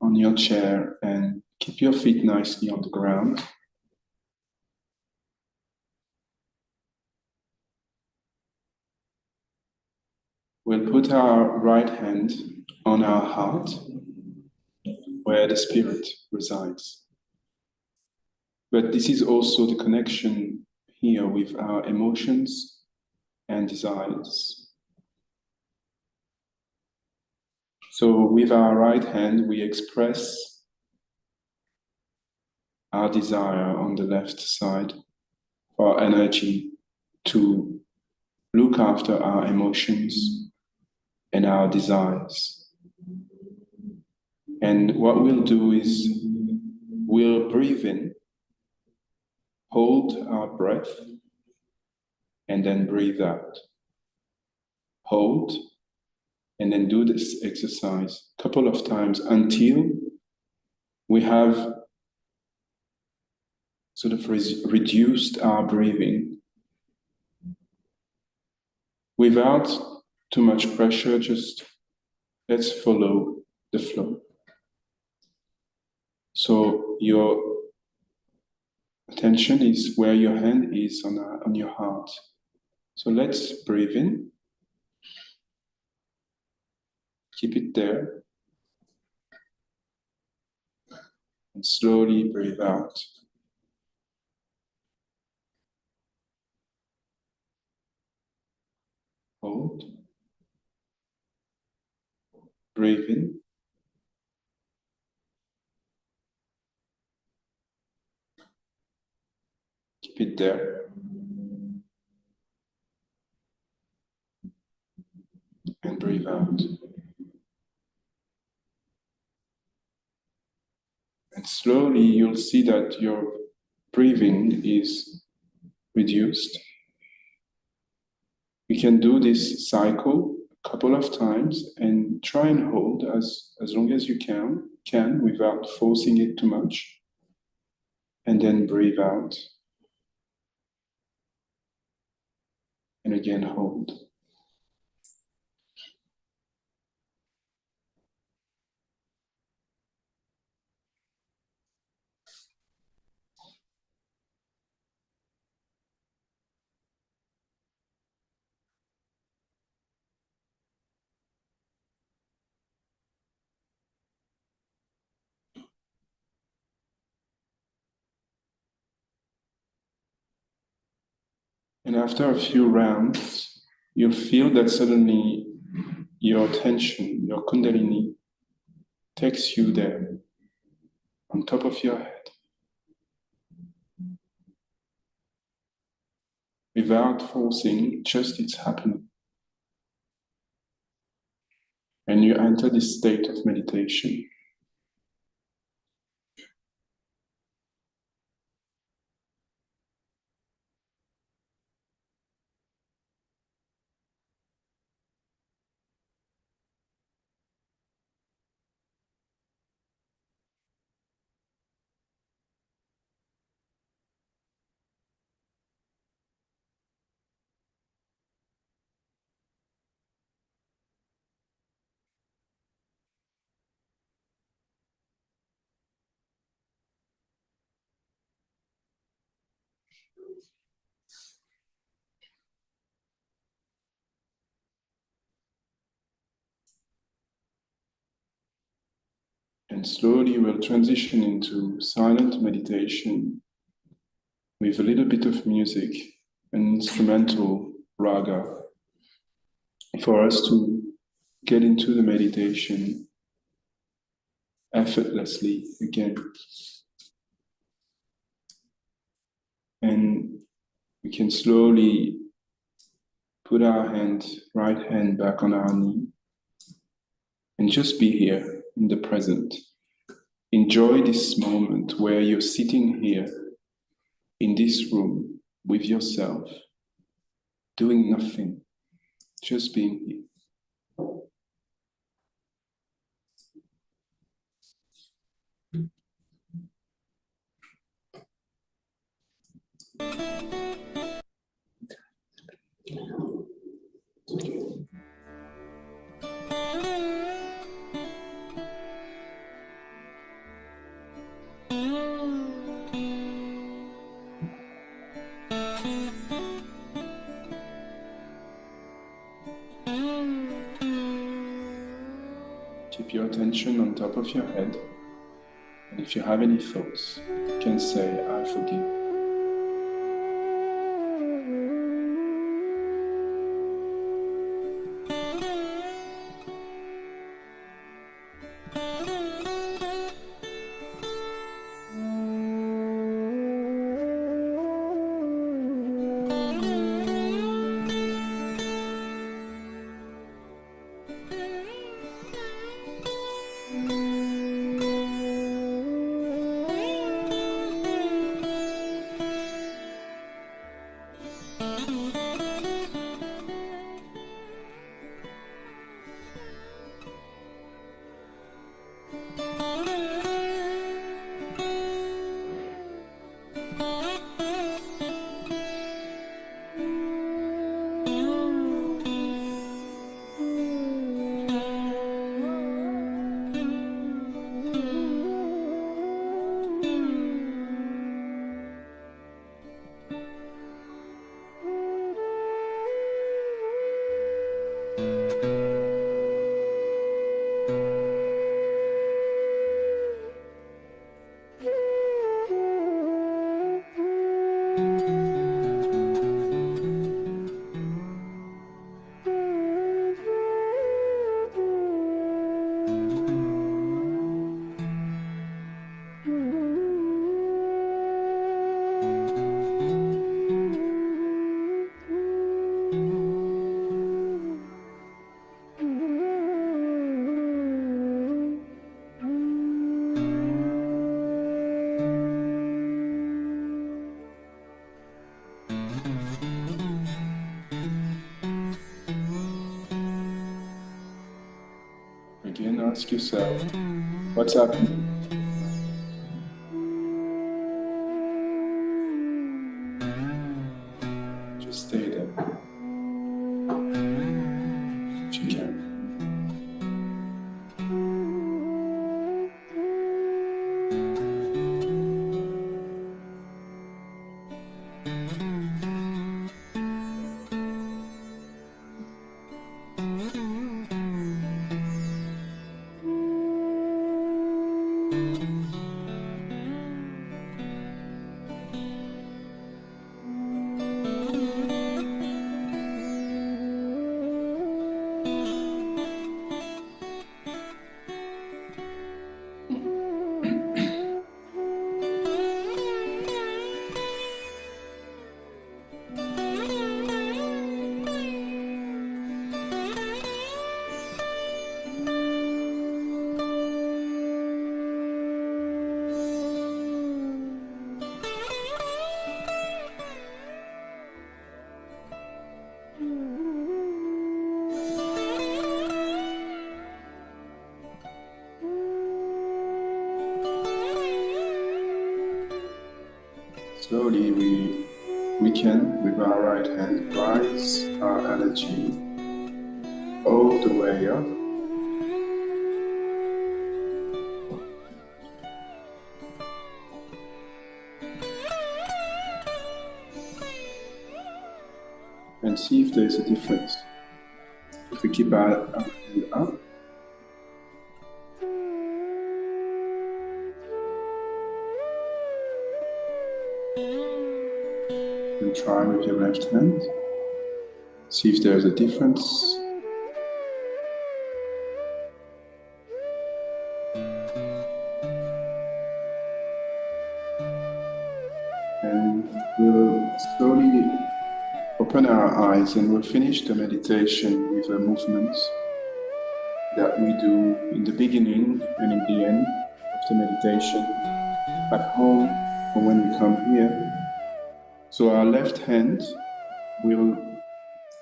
on your chair and keep your feet nicely on the ground. we'll put our right hand on our heart, where the spirit resides. But this is also the connection here with our emotions and desires. So with our right hand, we express our desire on the left side for energy to look after our emotions and our desires. And what we'll do is we'll breathe in, hold our breath, and then breathe out. Hold, and then do this exercise a couple of times until we have sort of reduced our breathing without too much pressure. Just let's follow the flow. So your attention is where your hand is on your heart. So let's breathe in. Keep it there. And slowly breathe out. Hold. Breathe in. Keep it there. And breathe out. And slowly you'll see that your breathing is reduced. You can do this cycle a couple of times and try and hold as long as you can without forcing it too much. And then breathe out. And again hold. And after a few rounds, you'll feel that suddenly your attention, your kundalini, takes you there, on top of your head. Without forcing, just it's happening. And you enter this state of meditation. And slowly we'll transition into silent meditation with a little bit of music, an instrumental raga, for us to get into the meditation effortlessly again. And we can slowly put our right hand back on our knee and just be here in the present. Enjoy this moment where you're sitting here in this room with yourself, doing nothing, just being here. Keep your attention on top of your head. And if you have any thoughts, you can say, I forgive. Again, ask yourself, what's happening? Just stay there, if you can. Slowly we can, with our right hand, rise our energy all the way up. And see if there's a difference. If we keep our hand up, and try with your left hand. See if there's a difference. And we'll slowly open our eyes and we'll finish the meditation with a movement that we do in the beginning and in the end of the meditation at home or when we come here. So our left hand will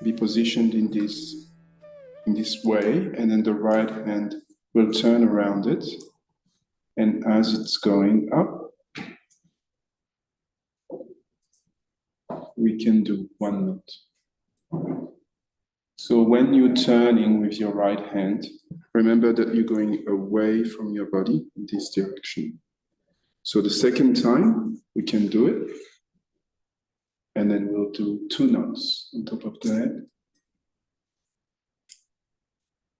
be positioned in this way, and then the right hand will turn around it, and as it's going up, we can do one note. So when you're turning with your right hand, remember that you're going away from your body in this direction. So the second time we can do it, and then we'll do 2 notes on top of the head.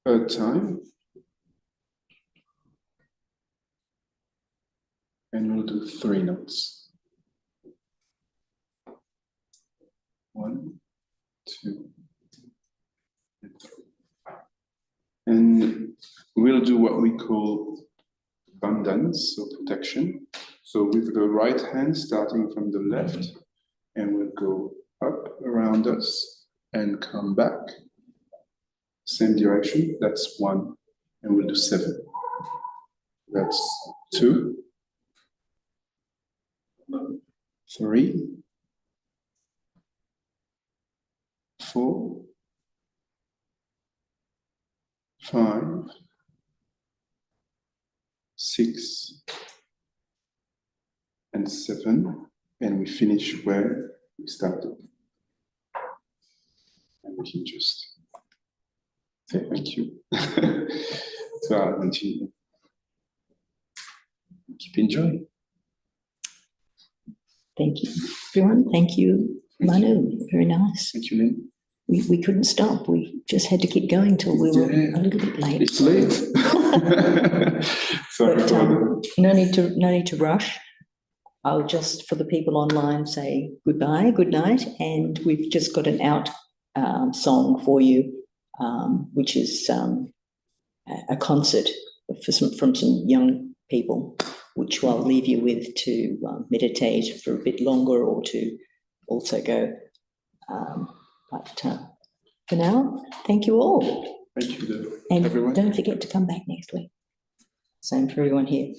Third time, and we'll do 3 notes. 1, 2, and 3. And we'll do what we call bandhans, so protection. So with the right hand starting from the left, and we'll go up around us and come back. Same direction, that's 1, and we'll do 7. That's 2, 3, 4, 5, 6, and 7, and we finish where we started. And we can just say thank you. So I'll continue. Keep enjoying. Thank you, everyone. Thank you, Manu. Very nice. Thank you, Lynn. We couldn't stop. We just had to keep going till we were a little bit late. It's late. Sorry But about that. no need to rush. I'll just, for the people online, say goodbye, good night, and we've just got an out song for you, which is a concert from some young people, which I'll leave you with to meditate for a bit longer or to also go. But for now, thank you all. Thank you, And everyone. don't forget to come back next week. Same for everyone here.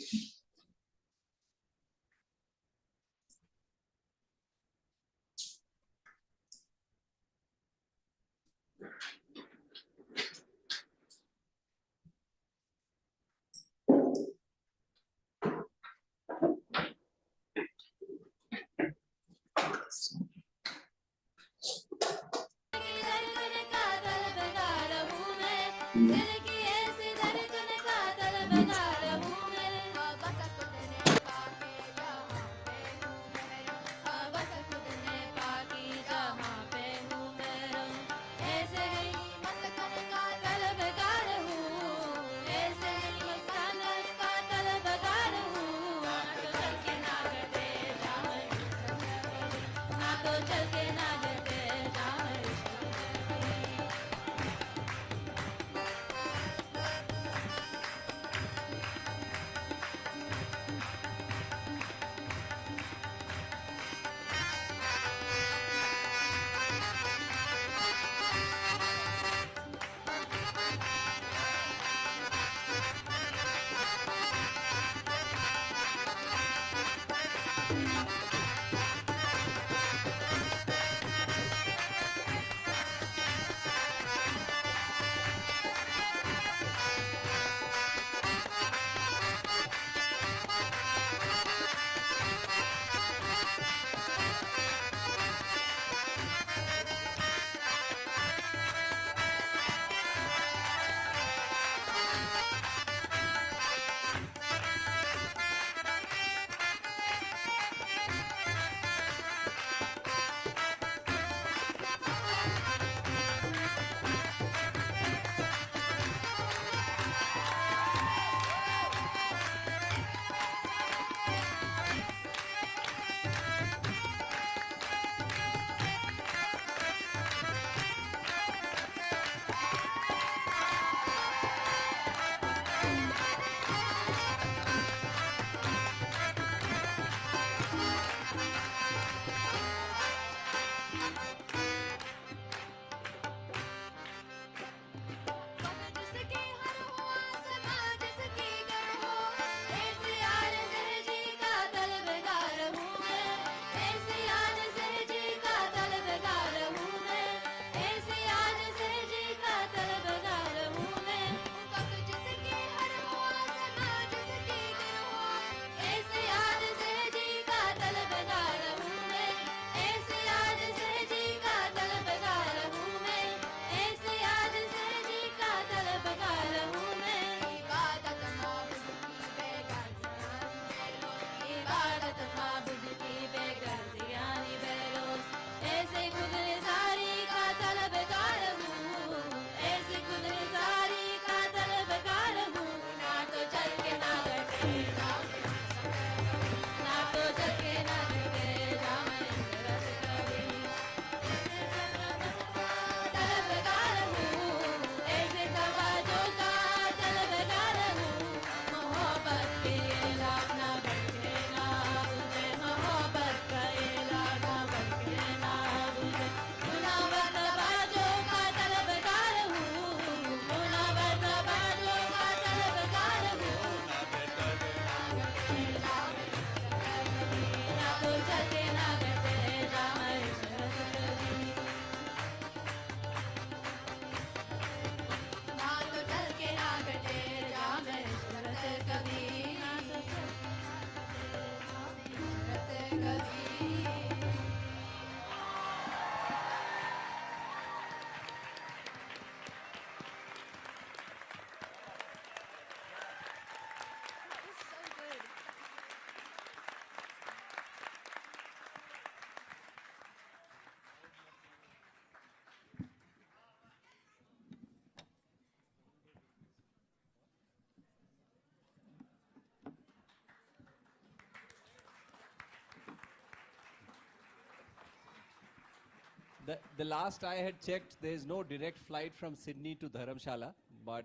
The last I had checked, there is no direct flight from Sydney to Dharamshala, but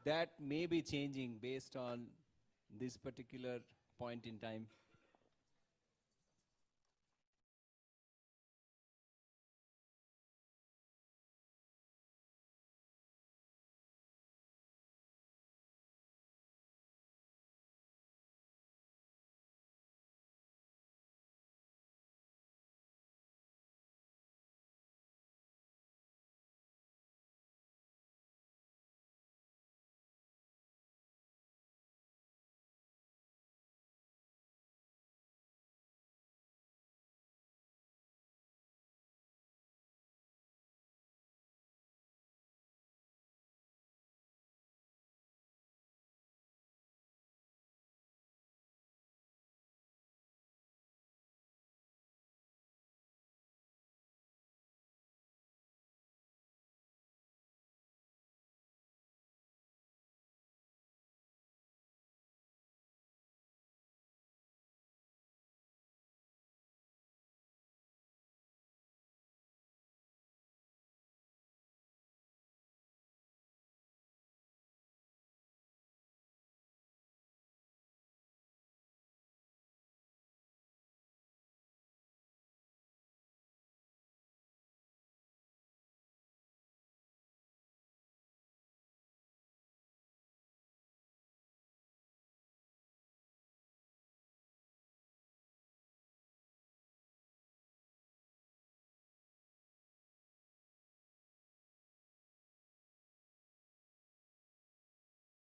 that may be changing based on this particular point in time.